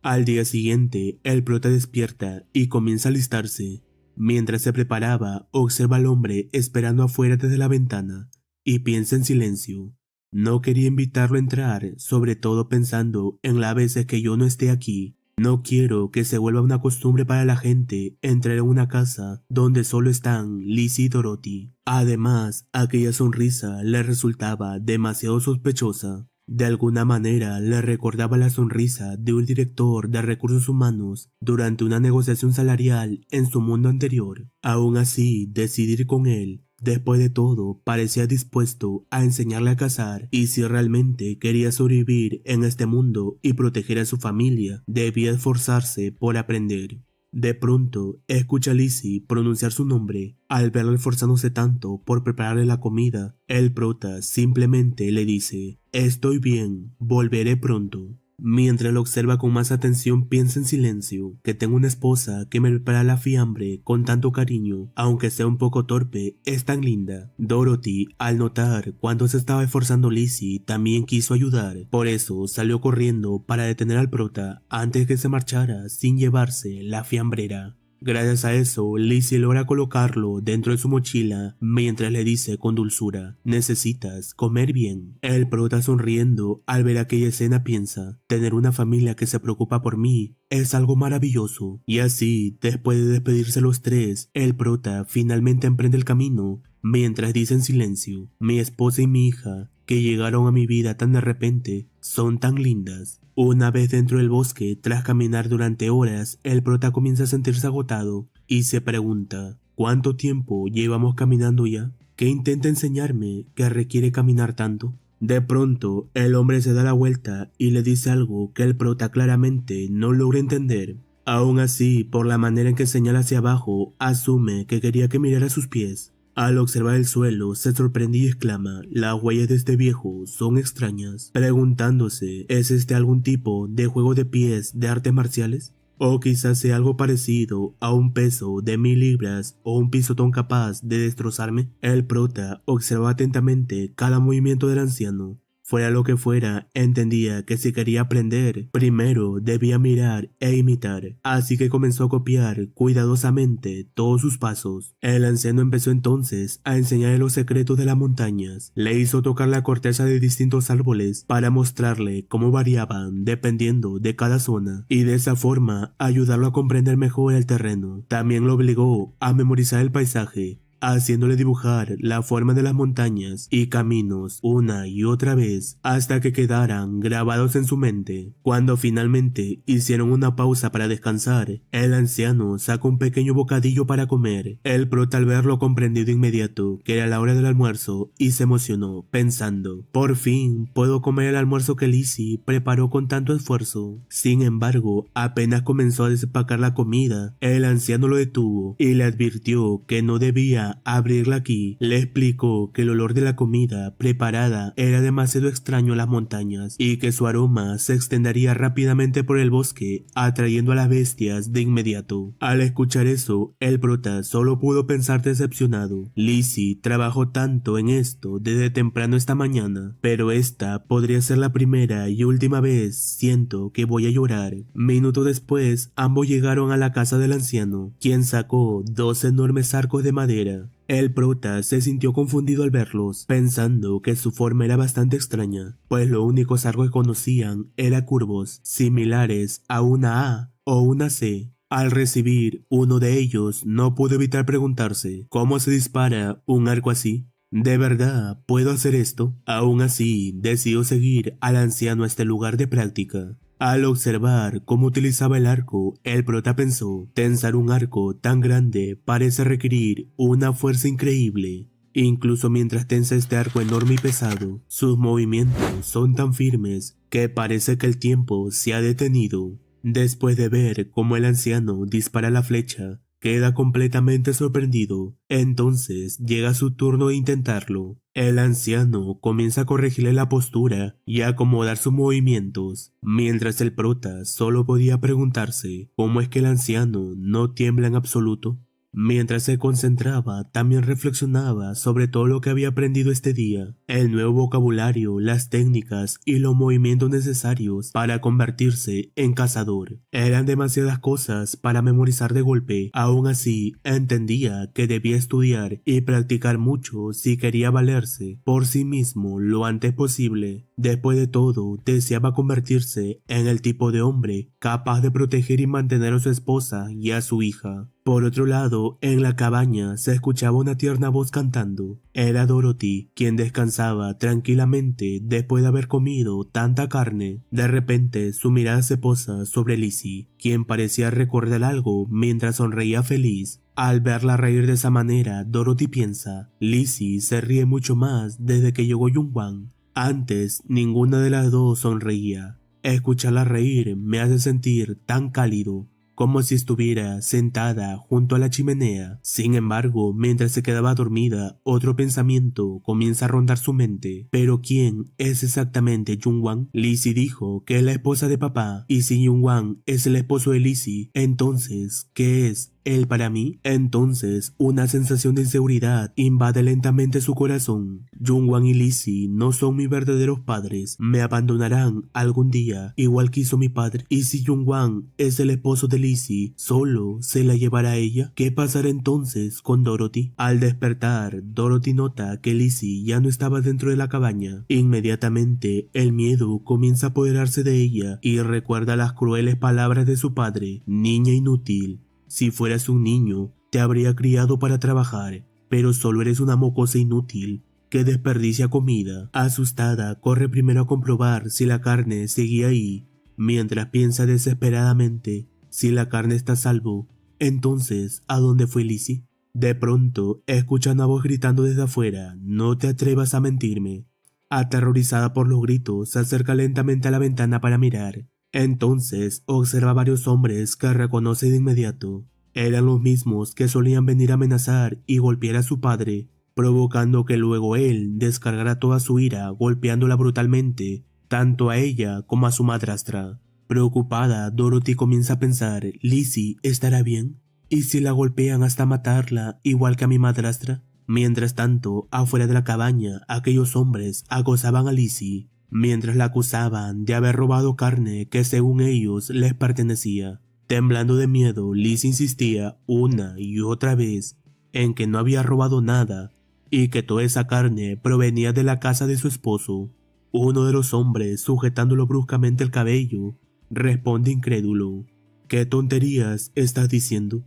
Al día siguiente, el prota despierta y comienza a alistarse. Mientras se preparaba, observa al hombre esperando afuera desde la ventana y piensa en silencio. No quería invitarlo a entrar, sobre todo pensando en las veces que yo no esté aquí. No quiero que se vuelva una costumbre para la gente entrar en una casa donde solo están Lizzie y Dorothy. Además, aquella sonrisa le resultaba demasiado sospechosa. De alguna manera le recordaba la sonrisa de un director de recursos humanos durante una negociación salarial en su mundo anterior. Aún así, decidir con él. Después de todo, parecía dispuesto a enseñarle a cazar, y si realmente quería sobrevivir en este mundo y proteger a su familia, debía esforzarse por aprender. De pronto, escucha a Lizzie pronunciar su nombre. Al verla esforzándose tanto por prepararle la comida, el prota simplemente le dice: «Estoy bien, volveré pronto». Mientras lo observa con más atención, piensa en silencio que tengo una esposa que me prepara la fiambre con tanto cariño, aunque sea un poco torpe, es tan linda. Dorothy, al notar cuánto se estaba esforzando Lizzie, también quiso ayudar, por eso salió corriendo para detener al prota antes que se marchara sin llevarse la fiambrera. Gracias a eso, Lizzie logra colocarlo dentro de su mochila mientras le dice con dulzura: «Necesitas comer bien». El prota, sonriendo al ver aquella escena, piensa: «Tener una familia que se preocupa por mí es algo maravilloso». Y así, después de despedirse los tres, el prota finalmente emprende el camino mientras dice en silencio: «Mi esposa y mi hija, que llegaron a mi vida tan de repente, son tan lindas». Una vez dentro del bosque, tras caminar durante horas, el prota comienza a sentirse agotado y se pregunta: ¿cuánto tiempo llevamos caminando ya? ¿Qué intenta enseñarme que requiere caminar tanto? De pronto, el hombre se da la vuelta y le dice algo que el prota claramente no logra entender. Aún así, por la manera en que señala hacia abajo, asume que quería que mirara sus pies. Al observar el suelo, se sorprende y exclama: «Las huellas de este viejo son extrañas», preguntándose: ¿es este algún tipo de juego de pies de artes marciales? O quizás sea algo parecido a un peso de 1000 libras o un pisotón capaz de destrozarme. El prota observa atentamente cada movimiento del anciano. Fuera lo que fuera, entendía que si quería aprender, primero debía mirar e imitar, así que comenzó a copiar cuidadosamente todos sus pasos. El anciano empezó entonces a enseñarle los secretos de las montañas. Le hizo tocar la corteza de distintos árboles para mostrarle cómo variaban dependiendo de cada zona, y de esa forma ayudarlo a comprender mejor el terreno. También lo obligó a memorizar el paisaje, haciéndole dibujar la forma de las montañas y caminos una y otra vez hasta que quedaran grabados en su mente. Cuando finalmente hicieron una pausa para descansar, el anciano sacó un pequeño bocadillo para comer. El prota, al verlo, comprendió de inmediato que era la hora del almuerzo y se emocionó, pensando: «Por fin puedo comer el almuerzo que Lizzie preparó con tanto esfuerzo». Sin embargo, apenas comenzó a desempacar la comida, el anciano lo detuvo y le advirtió que no debía abrirla aquí. Le explicó que el olor de la comida preparada era demasiado extraño a las montañas y que su aroma se extendería rápidamente por el bosque, atrayendo a las bestias de inmediato. Al escuchar eso, el prota solo pudo pensar decepcionado. Lizzie trabajó tanto en esto desde temprano esta mañana, pero esta podría ser la primera y última vez. Siento que voy a llorar. Minutos después, ambos llegaron a la casa del anciano, quien sacó 2 enormes arcos de madera. El prota se sintió confundido al verlos, pensando que su forma era bastante extraña, pues los únicos arcos que conocían eran curvos, similares a una A o una C. Al recibir uno de ellos, no pudo evitar preguntarse: ¿cómo se dispara un arco así? ¿De verdad puedo hacer esto? Aún así, decidió seguir al anciano a este lugar de práctica. Al observar cómo utilizaba el arco, el prota pensó: tensar un arco tan grande parece requerir una fuerza increíble. Incluso mientras tensa este arco enorme y pesado, sus movimientos son tan firmes que parece que el tiempo se ha detenido. Después de ver cómo el anciano dispara la flecha, queda completamente sorprendido. Entonces llega su turno de intentarlo. El anciano comienza a corregirle la postura y a acomodar sus movimientos, mientras el prota solo podía preguntarse cómo es que el anciano no tiembla en absoluto. Mientras se concentraba, también reflexionaba sobre todo lo que había aprendido este día, el nuevo vocabulario, las técnicas y los movimientos necesarios para convertirse en cazador. Eran demasiadas cosas para memorizar de golpe. Aún así, entendía que debía estudiar y practicar mucho si quería valerse por sí mismo lo antes posible. Después de todo, deseaba convertirse en el tipo de hombre capaz de proteger y mantener a su esposa y a su hija. Por otro lado, en la cabaña se escuchaba una tierna voz cantando. Era Dorothy, quien descansaba tranquilamente después de haber comido tanta carne. De repente, su mirada se posa sobre Lizzie, quien parecía recordar algo mientras sonreía feliz. Al verla reír de esa manera, Dorothy piensa, Lizzie se ríe mucho más desde que llegó Jung-hwan. Antes, ninguna de las dos sonreía. Escucharla reír me hace sentir tan cálido, como si estuviera sentada junto a la chimenea. Sin embargo, mientras se quedaba dormida, otro pensamiento comienza a rondar su mente. ¿Pero quién es exactamente Jung-hwan? Lizzie dijo que es la esposa de papá, y si Jung-hwan es el esposo de Lizzie, entonces, ¿qué es él para mí? Entonces, una sensación de inseguridad invade lentamente su corazón. Jung-hwan y Lizzie no son mis verdaderos padres. Me abandonarán algún día, igual que hizo mi padre. ¿Y si Jung-hwan es el esposo de Lizzie, solo se la llevará a ella? ¿Qué pasará entonces con Dorothy? Al despertar, Dorothy nota que Lizzie ya no estaba dentro de la cabaña. Inmediatamente, el miedo comienza a apoderarse de ella y recuerda las crueles palabras de su padre: niña inútil. Si fueras un niño, te habría criado para trabajar, pero solo eres una mocosa inútil que desperdicia comida. Asustada, corre primero a comprobar si la carne seguía ahí, mientras piensa desesperadamente si la carne está a salvo. Entonces, ¿a dónde fue Lizzie? De pronto, escucha una voz gritando desde afuera: no te atrevas a mentirme. Aterrorizada por los gritos, se acerca lentamente a la ventana para mirar. Entonces observa a varios hombres que reconoce de inmediato. Eran los mismos que solían venir a amenazar y golpear a su padre, provocando que luego él descargara toda su ira golpeándola brutalmente, tanto a ella como a su madrastra. Preocupada, Dorothy comienza a pensar: ¿Lizzie estará bien? ¿Y si la golpean hasta matarla, igual que a mi madrastra? Mientras tanto, afuera de la cabaña, aquellos hombres acosaban a Lizzie, mientras la acusaban de haber robado carne que según ellos les pertenecía. Temblando de miedo, Lizzie insistía una y otra vez en que no había robado nada y que toda esa carne provenía de la casa de su esposo. Uno de los hombres, sujetándolo bruscamente el cabello, responde incrédulo: ¿qué tonterías estás diciendo?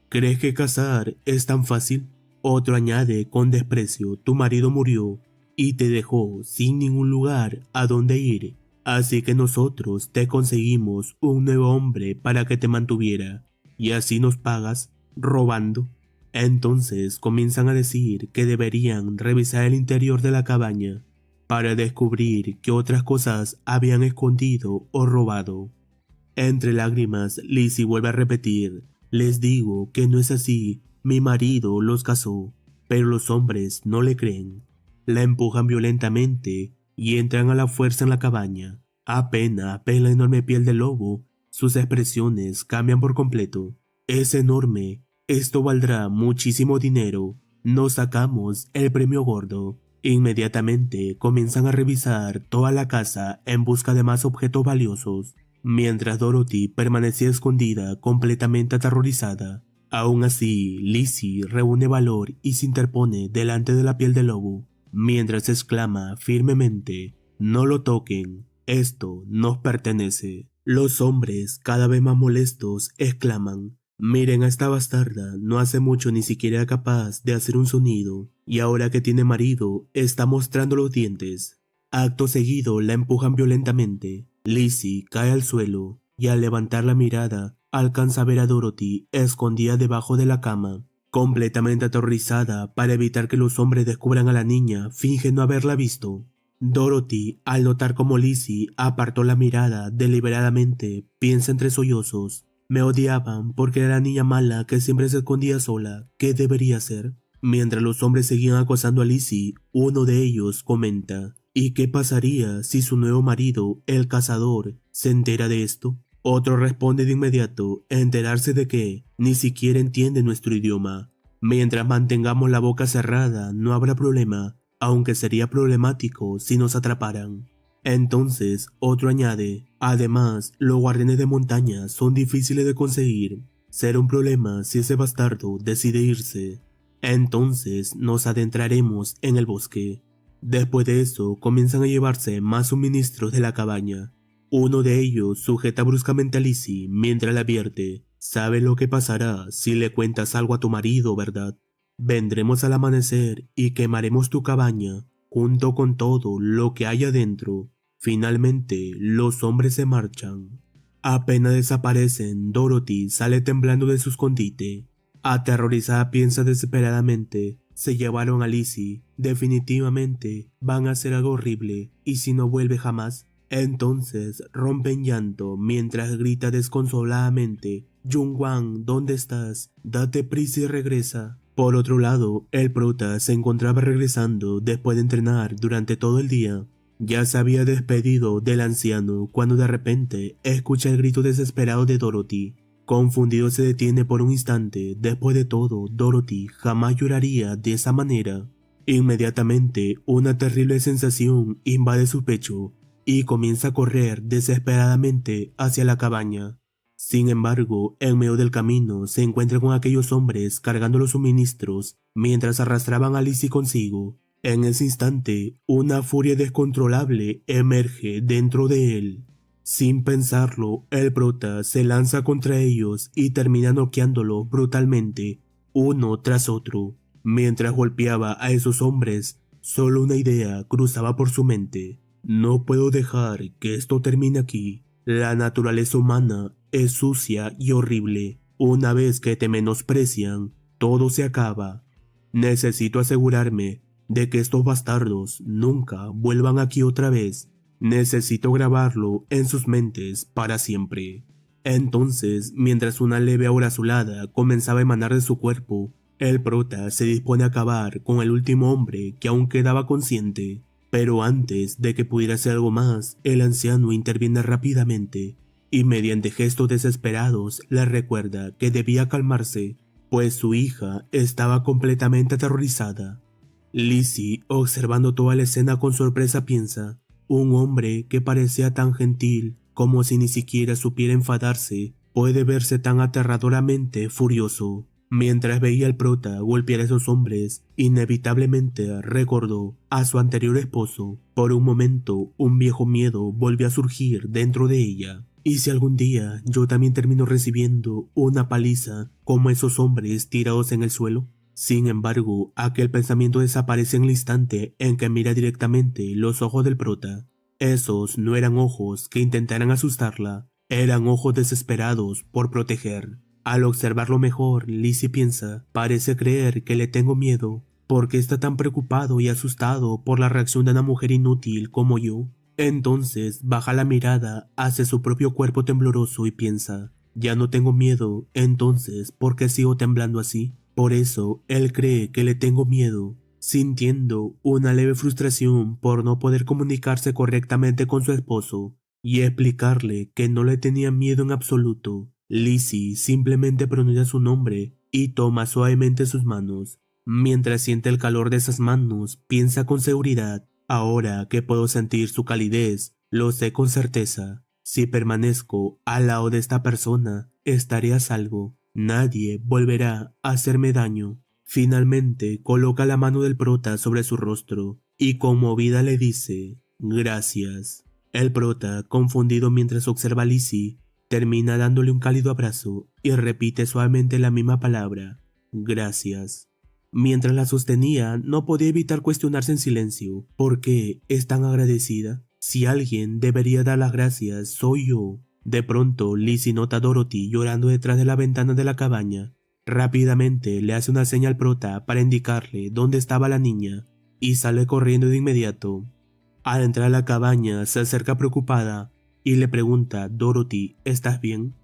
¿Crees que cazar es tan fácil? Otro añade con desprecio: tu marido murió y te dejó sin ningún lugar a donde ir, así que nosotros te conseguimos un nuevo hombre para que te mantuviera, y así nos pagas robando. Entonces comienzan a decir que deberían revisar el interior de la cabaña para descubrir qué otras cosas habían escondido o robado. Entre lágrimas, Lizzie vuelve a repetir: les digo que no es así, mi marido los casó. Pero los hombres no le creen. La empujan violentamente y entran a la fuerza en la cabaña. Apenas ve la enorme piel del lobo, sus expresiones cambian por completo. Es enorme, esto valdrá muchísimo dinero, nos sacamos el premio gordo. Inmediatamente comienzan a revisar toda la casa en busca de más objetos valiosos, mientras Dorothy permanecía escondida completamente aterrorizada. Aún así, Lizzie reúne valor y se interpone delante de la piel del lobo, mientras exclama firmemente: no lo toquen, esto nos pertenece. Los hombres, cada vez más molestos, exclaman: miren a esta bastarda, no hace mucho ni siquiera era capaz de hacer un sonido, y ahora que tiene marido, está mostrando los dientes. Acto seguido la empujan violentamente. Lizzie cae al suelo, y al levantar la mirada, alcanza a ver a Dorothy escondida debajo de la cama. Completamente aterrorizada, para evitar que los hombres descubran a la niña, finge no haberla visto. Dorothy, al notar cómo Lizzie apartó la mirada deliberadamente, piensa entre sollozos: me odiaban porque era la niña mala que siempre se escondía sola. ¿Qué debería hacer? Mientras los hombres seguían acosando a Lizzie, uno de ellos comenta: ¿y qué pasaría si su nuevo marido, el cazador, se entera de esto? Otro responde de inmediato: enterarse de que ni siquiera entiende nuestro idioma. Mientras mantengamos la boca cerrada no habrá problema, aunque sería problemático si nos atraparan. Entonces otro añade: además, los guardianes de montaña son difíciles de conseguir. Será un problema si ese bastardo decide irse. Entonces nos adentraremos en el bosque. Después de eso comienzan a llevarse más suministros de la cabaña. Uno de ellos sujeta bruscamente a Lizzie mientras la advierte: Sabes lo que pasará si le cuentas algo a tu marido, ¿verdad? Vendremos al amanecer y quemaremos tu cabaña, junto con todo lo que hay adentro. Finalmente, los hombres se marchan. Apenas desaparecen, Dorothy sale temblando de su escondite. Aterrorizada piensa desesperadamente, se llevaron a Lizzie, definitivamente van a hacer algo horrible, y si no vuelve jamás. Entonces rompe en llanto mientras grita desconsoladamente, Jung-Wan, ¿dónde estás? Date prisa y regresa. Por otro lado, el prota se encontraba regresando después de entrenar durante todo el día. Ya se había despedido del anciano cuando de repente escucha el grito desesperado de Dorothy. Confundido se detiene por un instante. Después de todo, Dorothy jamás lloraría de esa manera. Inmediatamente, una terrible sensación invade su pecho y comienza a correr desesperadamente hacia la cabaña. Sin embargo, en medio del camino se encuentra con aquellos hombres cargando los suministros mientras arrastraban a Lizzie consigo. En ese instante, una furia descontrolable emerge dentro de él. Sin pensarlo, el prota se lanza contra ellos y termina noqueándolos brutalmente, uno tras otro. Mientras golpeaba a esos hombres, solo una idea cruzaba por su mente. No puedo dejar que esto termine aquí. La naturaleza humana es sucia y horrible. Una vez que te menosprecian, todo se acaba. Necesito asegurarme de que estos bastardos nunca vuelvan aquí otra vez. Necesito grabarlo en sus mentes para siempre. Entonces, mientras una leve aura azulada comenzaba a emanar de su cuerpo, el prota se dispone a acabar con el último hombre que aún quedaba consciente. Pero antes de que pudiera hacer algo más, el anciano interviene rápidamente y mediante gestos desesperados le recuerda que debía calmarse, pues su hija estaba completamente aterrorizada. Lizzie, observando toda la escena con sorpresa, piensa, un hombre que parecía tan gentil, como si ni siquiera supiera enfadarse, puede verse tan aterradoramente furioso. Mientras veía al prota golpear a esos hombres, inevitablemente recordó a su anterior esposo. Por un momento, un viejo miedo volvió a surgir dentro de ella. ¿Y si algún día yo también termino recibiendo una paliza como esos hombres tirados en el suelo? Sin embargo, aquel pensamiento desaparece en el instante en que mira directamente los ojos del prota. Esos no eran ojos que intentaran asustarla, eran ojos desesperados por proteger. Al observarlo mejor, Lizzie piensa, parece creer que le tengo miedo. ¿Por qué está tan preocupado y asustado por la reacción de una mujer inútil como yo? Entonces baja la mirada hacia su propio cuerpo tembloroso y piensa, ya no tengo miedo, entonces ¿por qué sigo temblando así? Por eso él cree que le tengo miedo, sintiendo una leve frustración por no poder comunicarse correctamente con su esposo y explicarle que no le tenía miedo en absoluto. Lizzie simplemente pronuncia su nombre y toma suavemente sus manos. Mientras siente el calor de esas manos, piensa con seguridad, ahora que puedo sentir su calidez, lo sé con certeza. Si permanezco al lado de esta persona, estaré a salvo. Nadie volverá a hacerme daño. Finalmente coloca la mano del prota sobre su rostro y conmovida le dice, gracias. El prota, confundido mientras observa a Lizzie, termina dándole un cálido abrazo y repite suavemente la misma palabra, gracias. Mientras la sostenía, no podía evitar cuestionarse en silencio, ¿por qué es tan agradecida? Si alguien debería dar las gracias, soy yo. De pronto, Lizzie nota a Dorothy llorando detrás de la ventana de la cabaña. Rápidamente le hace una señal al prota para indicarle dónde estaba la niña y sale corriendo de inmediato. Al entrar a la cabaña, se acerca preocupada y le pregunta, Dorothy, ¿estás bien?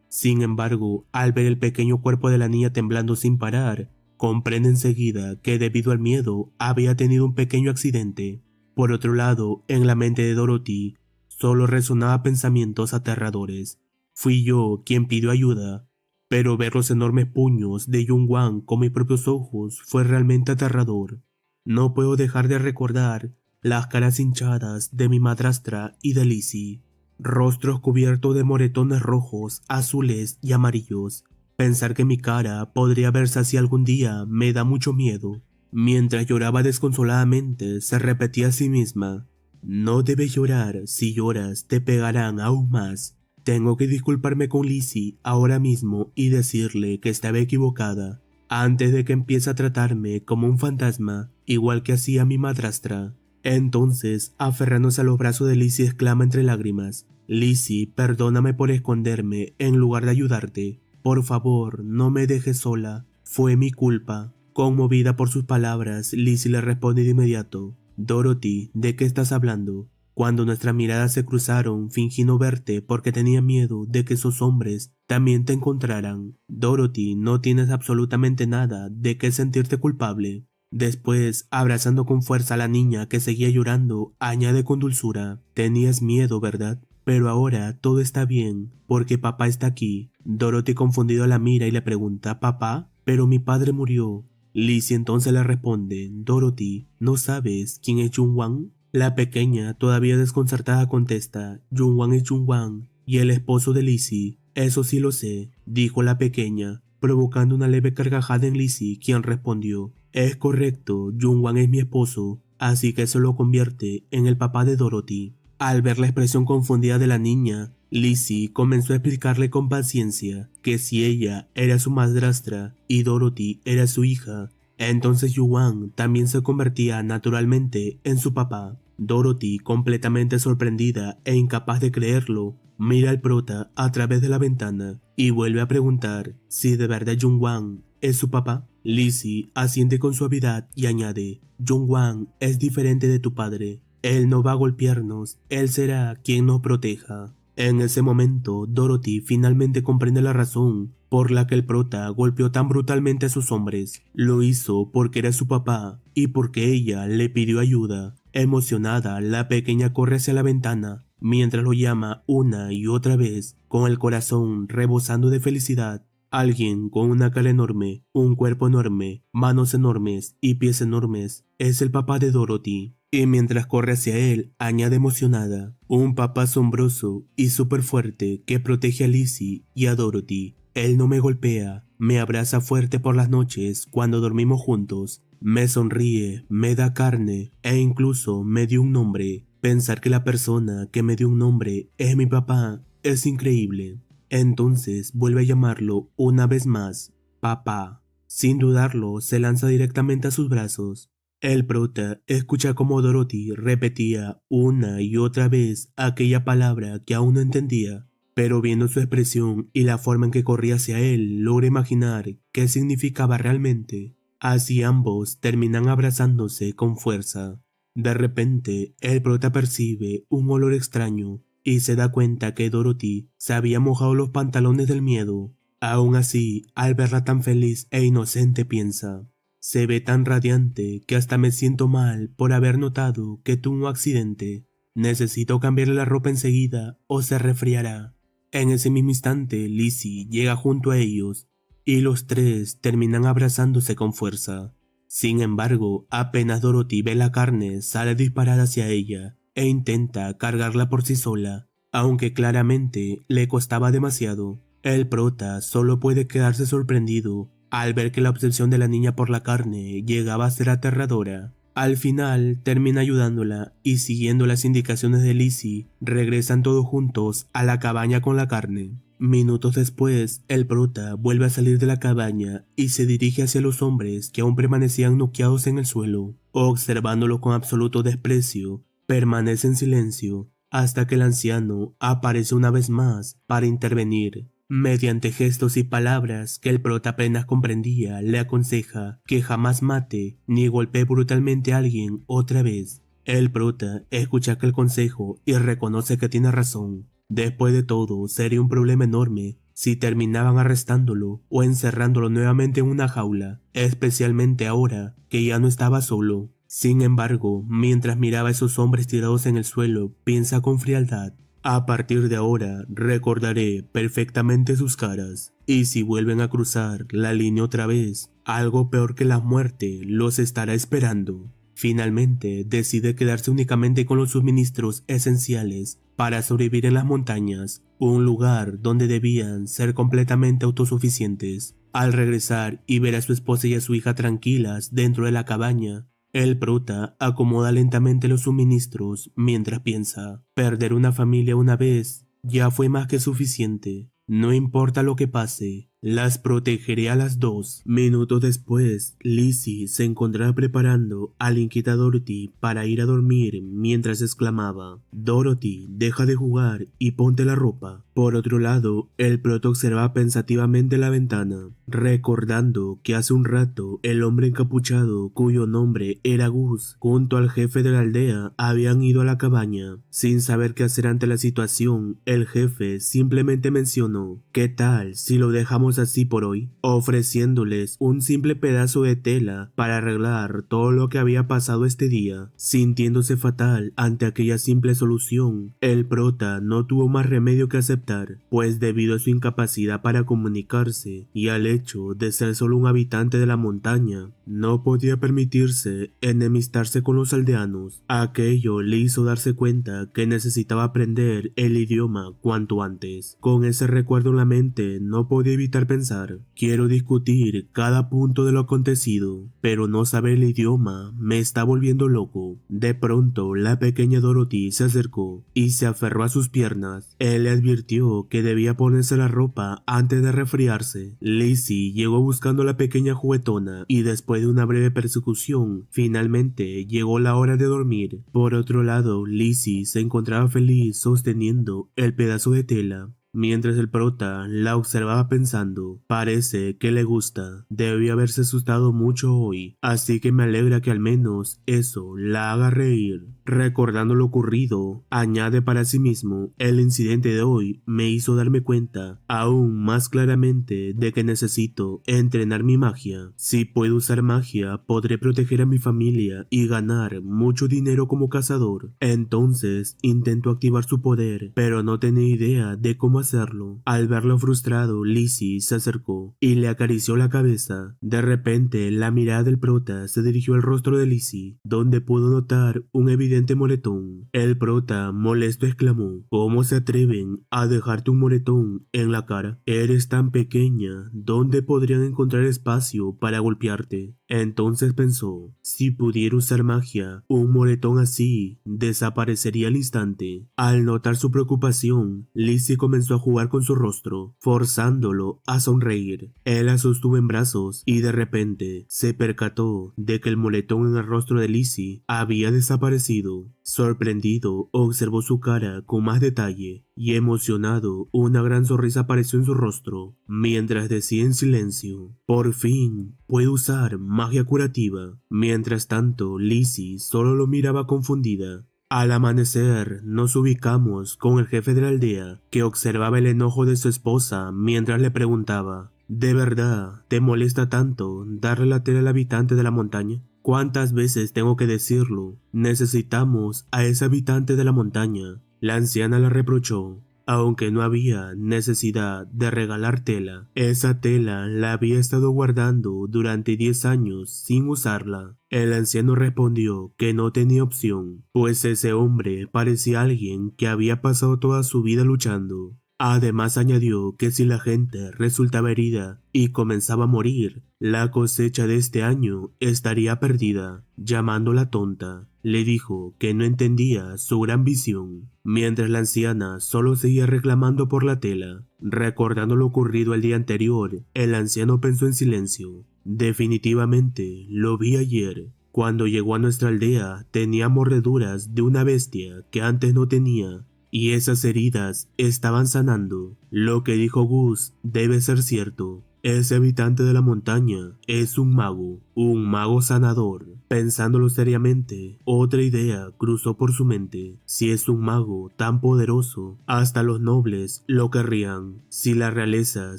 Sin embargo, al ver el pequeño cuerpo de la niña temblando sin parar, comprende enseguida que debido al miedo había tenido un pequeño accidente. Por otro lado, en la mente de Dorothy, solo resonaba pensamientos aterradores. Fui yo quien pidió ayuda, pero ver los enormes puños de Jung-Wan con mis propios ojos fue realmente aterrador. No puedo dejar de recordar las caras hinchadas de mi madrastra y de Lizzie, rostros cubiertos de moretones rojos, azules y amarillos. Pensar que mi cara podría verse así algún día me da mucho miedo. Mientras lloraba desconsoladamente, se repetía a sí misma, no debes llorar, si lloras te pegarán aún más. Tengo que disculparme con Lizzie ahora mismo y decirle que estaba equivocada, antes de que empiece a tratarme como un fantasma, igual que hacía mi madrastra. Entonces, aferrándose a los brazos de Lizzie, exclama entre lágrimas: Lizzie, perdóname por esconderme en lugar de ayudarte. Por favor, no me dejes sola. Fue mi culpa. Conmovida por sus palabras, Lizzie le responde de inmediato: Dorothy, ¿de qué estás hablando? Cuando nuestras miradas se cruzaron, fingí no verte porque tenía miedo de que esos hombres también te encontraran. Dorothy, no tienes absolutamente nada de qué sentirte culpable. Después, abrazando con fuerza a la niña que seguía llorando, añade con dulzura: Tenías miedo, ¿verdad? Pero ahora todo está bien, porque papá está aquí. Dorothy confundido la mira y le pregunta: ¿Papá? Pero mi padre murió. Lizzie entonces le responde: Dorothy, ¿no sabes quién es Jung-Hwan? La pequeña, todavía desconcertada, contesta: Jung-Hwan es Jung-Hwan y el esposo de Lizzie. Eso sí lo sé, dijo la pequeña, provocando una leve carcajada en Lizzie, quien respondió: Es correcto, Jung-Hwan es mi esposo, así que eso lo convierte en el papá de Dorothy. Al ver la expresión confundida de la niña, Lizzie comenzó a explicarle con paciencia que si ella era su madrastra y Dorothy era su hija, entonces Jung-Hwan también se convertía naturalmente en su papá. Dorothy, completamente sorprendida e incapaz de creerlo, mira al prota a través de la ventana y vuelve a preguntar si de verdad Jung-Hwan es su papá. Lizzie asiente con suavidad y añade: Jung-Hwan es diferente de tu padre. Él no va a golpearnos, él será quien nos proteja. En ese momento, Dorothy finalmente comprende la razón por la que el prota golpeó tan brutalmente a sus hombres. Lo hizo porque era su papá y porque ella le pidió ayuda. Emocionada, la pequeña corre hacia la ventana mientras lo llama una y otra vez, con el corazón rebosando de felicidad. Alguien con una cara enorme, un cuerpo enorme, manos enormes y pies enormes es el papá de Dorothy. Y mientras corre hacia él, añade emocionada: un papá asombroso y súper fuerte que protege a Lizzie y a Dorothy. Él no me golpea, me abraza fuerte por las noches cuando dormimos juntos, me sonríe, me da carne e incluso me dio un nombre. Pensar que la persona que me dio un nombre es mi papá es increíble. Entonces vuelve a llamarlo una vez más: papá. Sin dudarlo, se lanza directamente a sus brazos. El prota escucha cómo Dorothy repetía una y otra vez aquella palabra que aún no entendía, pero viendo su expresión y la forma en que corría hacia él, logra imaginar qué significaba realmente. Así ambos terminan abrazándose con fuerza. De repente, el prota percibe un olor extraño y se da cuenta que Dorothy se había mojado los pantalones del miedo. Aún así, al verla tan feliz e inocente, piensa: se ve tan radiante que hasta me siento mal por haber notado que tuvo un accidente. Necesito cambiarle la ropa enseguida o se resfriará. En ese mismo instante, Lizzie llega junto a ellos y los tres terminan abrazándose con fuerza. Sin embargo, apenas Dorothy ve la carne, sale disparada hacia ella e intenta cargarla por sí sola, aunque claramente le costaba demasiado. El prota solo puede quedarse sorprendido al ver que la obsesión de la niña por la carne llegaba a ser aterradora. Al final termina ayudándola y siguiendo las indicaciones de Lizzie, regresan todos juntos a la cabaña con la carne. Minutos después, el prota vuelve a salir de la cabaña y se dirige hacia los hombres que aún permanecían noqueados en el suelo. Observándolo con absoluto desprecio, permanece en silencio hasta que el anciano aparece una vez más para intervenir. Mediante gestos y palabras que el prota apenas comprendía, le aconseja que jamás mate ni golpee brutalmente a alguien otra vez. El prota escucha aquel consejo y reconoce que tiene razón. Después de todo, sería un problema enorme si terminaban arrestándolo o encerrándolo nuevamente en una jaula, especialmente ahora que ya no estaba solo. Sin embargo, mientras miraba a esos hombres tirados en el suelo, piensa con frialdad: a partir de ahora recordaré perfectamente sus caras, y si vuelven a cruzar la línea otra vez, algo peor que la muerte los estará esperando. Finalmente decide quedarse únicamente con los suministros esenciales para sobrevivir en las montañas, un lugar donde debían ser completamente autosuficientes. Al regresar y ver a su esposa y a su hija tranquilas dentro de la cabaña, el prota acomoda lentamente los suministros mientras piensa: perder una familia una vez ya fue más que suficiente. No importa lo que pase, las protegeré a las dos. Minutos después, Lizzie se encontraba preparando a la inquieta Dorothy para ir a dormir mientras exclamaba: Dorothy, deja de jugar y ponte la ropa. Por otro lado, el prota observaba pensativamente la ventana, recordando que hace un rato el hombre encapuchado, cuyo nombre era Gus, junto al jefe de la aldea, habían ido a la cabaña. Sin saber qué hacer ante la situación, el jefe simplemente mencionó: ¿qué tal si lo dejamos así por hoy? Ofreciéndoles un simple pedazo de tela para arreglar todo lo que había pasado este día. Sintiéndose fatal ante aquella simple solución, el prota no tuvo más remedio que aceptar, pues debido a su incapacidad para comunicarse y al hecho de ser solo un habitante de la montaña, no podía permitirse enemistarse con los aldeanos. Aquello le hizo darse cuenta que necesitaba aprender el idioma cuanto antes. Con ese recuerdo en la mente, no podía evitar pensar: quiero discutir cada punto de lo acontecido, pero no saber el idioma me está volviendo loco. De pronto, la pequeña Dorothy se acercó y se aferró a sus piernas. Él le advirtió que debía ponerse la ropa antes de resfriarse. Lizzie llegó buscando a la pequeña juguetona y después de una breve persecución, finalmente llegó la hora de dormir. Por otro lado, Lizzie se encontraba feliz sosteniendo el pedazo de tela, mientras el prota la observaba pensando: parece que le gusta, debió haberse asustado mucho hoy, así que me alegra que al menos eso la haga reír. Recordando lo ocurrido, añade para sí mismo: el incidente de hoy me hizo darme cuenta aún más claramente de que necesito entrenar mi magia. Si puedo usar magia, podré proteger a mi familia y ganar mucho dinero como cazador. Entonces intentó activar su poder, pero no tenía idea de cómo hacerlo. Al verlo frustrado, Lizzie se acercó y le acarició la cabeza. De repente, la mirada del prota se dirigió al rostro de Lizzie, donde pudo notar un evidente moretón. El prota, molesto, exclamó: ¿cómo se atreven a dejarte un moretón en la cara? Eres tan pequeña, ¿dónde podrían encontrar espacio para golpearte? Entonces pensó: si pudiera usar magia, un moretón así desaparecería al instante. Al notar su preocupación, Lizzie comenzó a jugar con su rostro, forzándolo a sonreír. Él la sostuvo en brazos y de repente se percató de que el moretón en el rostro de Lizzie había desaparecido. Sorprendido, observó su cara con más detalle y emocionado, una gran sonrisa apareció en su rostro, mientras decía en silencio: por fin puedo usar magia curativa. Mientras tanto, Lizzie solo lo miraba confundida. Al amanecer, nos ubicamos con el jefe de la aldea, que observaba el enojo de su esposa mientras le preguntaba: ¿de verdad te molesta tanto darle la tela al habitante de la montaña? ¿Cuántas veces tengo que decirlo? Necesitamos a ese habitante de la montaña. La anciana la reprochó. Aunque no había necesidad de regalar tela, esa tela la había estado guardando durante 10 años sin usarla. El anciano respondió que no tenía opción, pues ese hombre parecía alguien que había pasado toda su vida luchando. Además añadió que si la gente resultaba herida y comenzaba a morir, la cosecha de este año estaría perdida. Llamándola tonta, le dijo que no entendía su gran visión, mientras la anciana solo seguía reclamando por la tela. Recordando lo ocurrido el día anterior, el anciano pensó en silencio. Definitivamente lo vi ayer. Cuando llegó a nuestra aldea tenía mordeduras de una bestia que antes no tenía, y esas heridas estaban sanando. Lo que dijo Gus debe ser cierto. Ese habitante de la montaña es un mago sanador. Pensándolo seriamente, otra idea cruzó por su mente. Si es un mago tan poderoso, hasta los nobles lo querrían. Si la realeza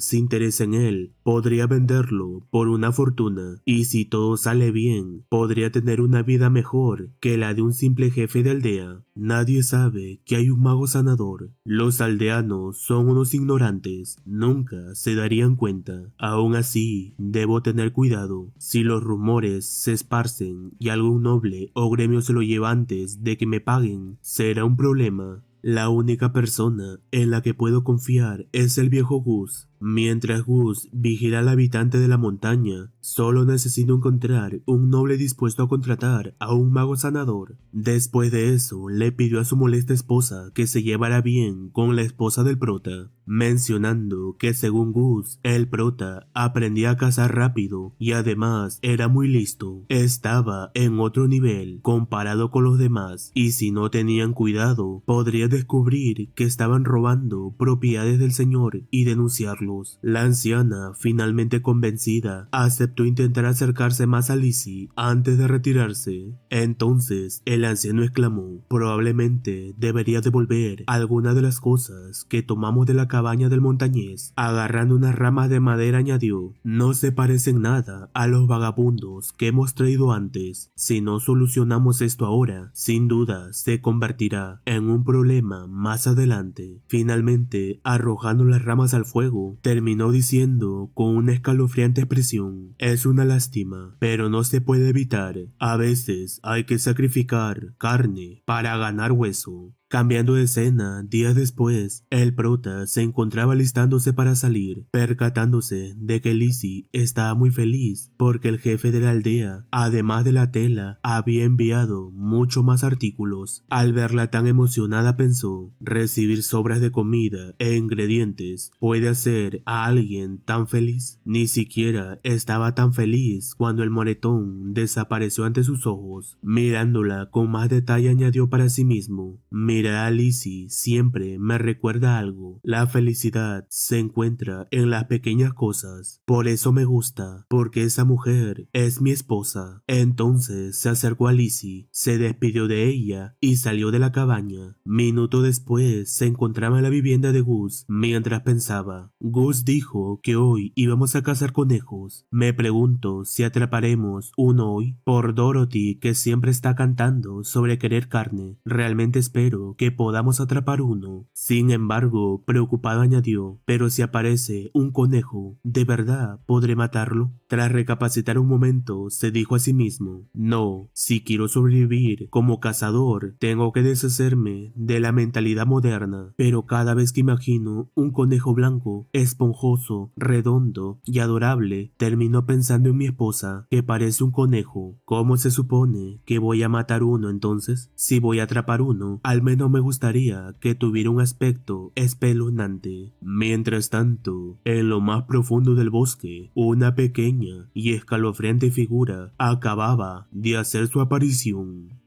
se interesa en él, podría venderlo por una fortuna. Y si todo sale bien, podría tener una vida mejor que la de un simple jefe de aldea. Nadie sabe que hay un mago sanador. Los aldeanos son unos ignorantes, nunca se darían cuenta. Aún así, debo tener cuidado. Si los rumores se esparcen y algún noble o gremio se lo lleva antes de que me paguen, será un problema. La única persona en la que puedo confiar es el viejo Gus. Mientras Gus vigila al habitante de la montaña, solo necesito encontrar un noble dispuesto a contratar a un mago sanador. Después de eso, le pidió a su molesta esposa que se llevara bien con la esposa del prota, mencionando que según Gus, el prota aprendía a cazar rápido y además era muy listo. Estaba en otro nivel comparado con los demás y si no tenían cuidado, podría descubrir que estaban robando propiedades del señor y denunciarlos. La anciana, finalmente convencida, aceptó intentar acercarse más a Lizzie antes de retirarse. Entonces, el anciano exclamó, probablemente debería devolver algunas de las cosas que tomamos de la cabaña del montañés. Agarrando unas ramas de madera añadió, no se parecen nada a los vagabundos que hemos traído antes. Si no solucionamos esto ahora, sin duda se convertirá en un problema más adelante. Finalmente, arrojando las ramas al fuego, terminó diciendo con una escalofriante expresión, es una lástima, pero no se puede evitar. A veces hay que sacrificar carne para ganar hueso. Cambiando de escena, días después, el prota se encontraba alistándose para salir, percatándose de que Lizzie estaba muy feliz porque el jefe de la aldea, además de la tela, había enviado mucho más artículos. Al verla tan emocionada pensó, recibir sobras de comida e ingredientes puede hacer a alguien tan feliz. Ni siquiera estaba tan feliz cuando el moretón desapareció ante sus ojos. Mirándola con más detalle añadió para sí mismo, mirar a Lizzie siempre me recuerda algo. La felicidad se encuentra en las pequeñas cosas. Por eso me gusta, porque esa mujer es mi esposa. Entonces se acercó a Lizzie, se despidió de ella y salió de la cabaña. Minuto después se encontraba en la vivienda de Gus mientras pensaba. Gus dijo que hoy íbamos a cazar conejos. Me pregunto si atraparemos uno hoy. Por Dorothy, que siempre está cantando sobre querer carne. Realmente espero que podamos atrapar uno. Sin embargo, preocupado añadió, pero si aparece un conejo, ¿de verdad podré matarlo? Tras recapacitar un momento, se dijo a sí mismo, no, si quiero sobrevivir como cazador, tengo que deshacerme de la mentalidad moderna, pero cada vez que imagino un conejo blanco, esponjoso, redondo y adorable, termino pensando en mi esposa, que parece un conejo. ¿Cómo se supone que voy a matar uno entonces? Si voy a atrapar uno, al menos me gustaría que tuviera un aspecto espeluznante. Mientras tanto, en lo más profundo del bosque, una pequeña y escalofriante figura acababa de hacer su aparición.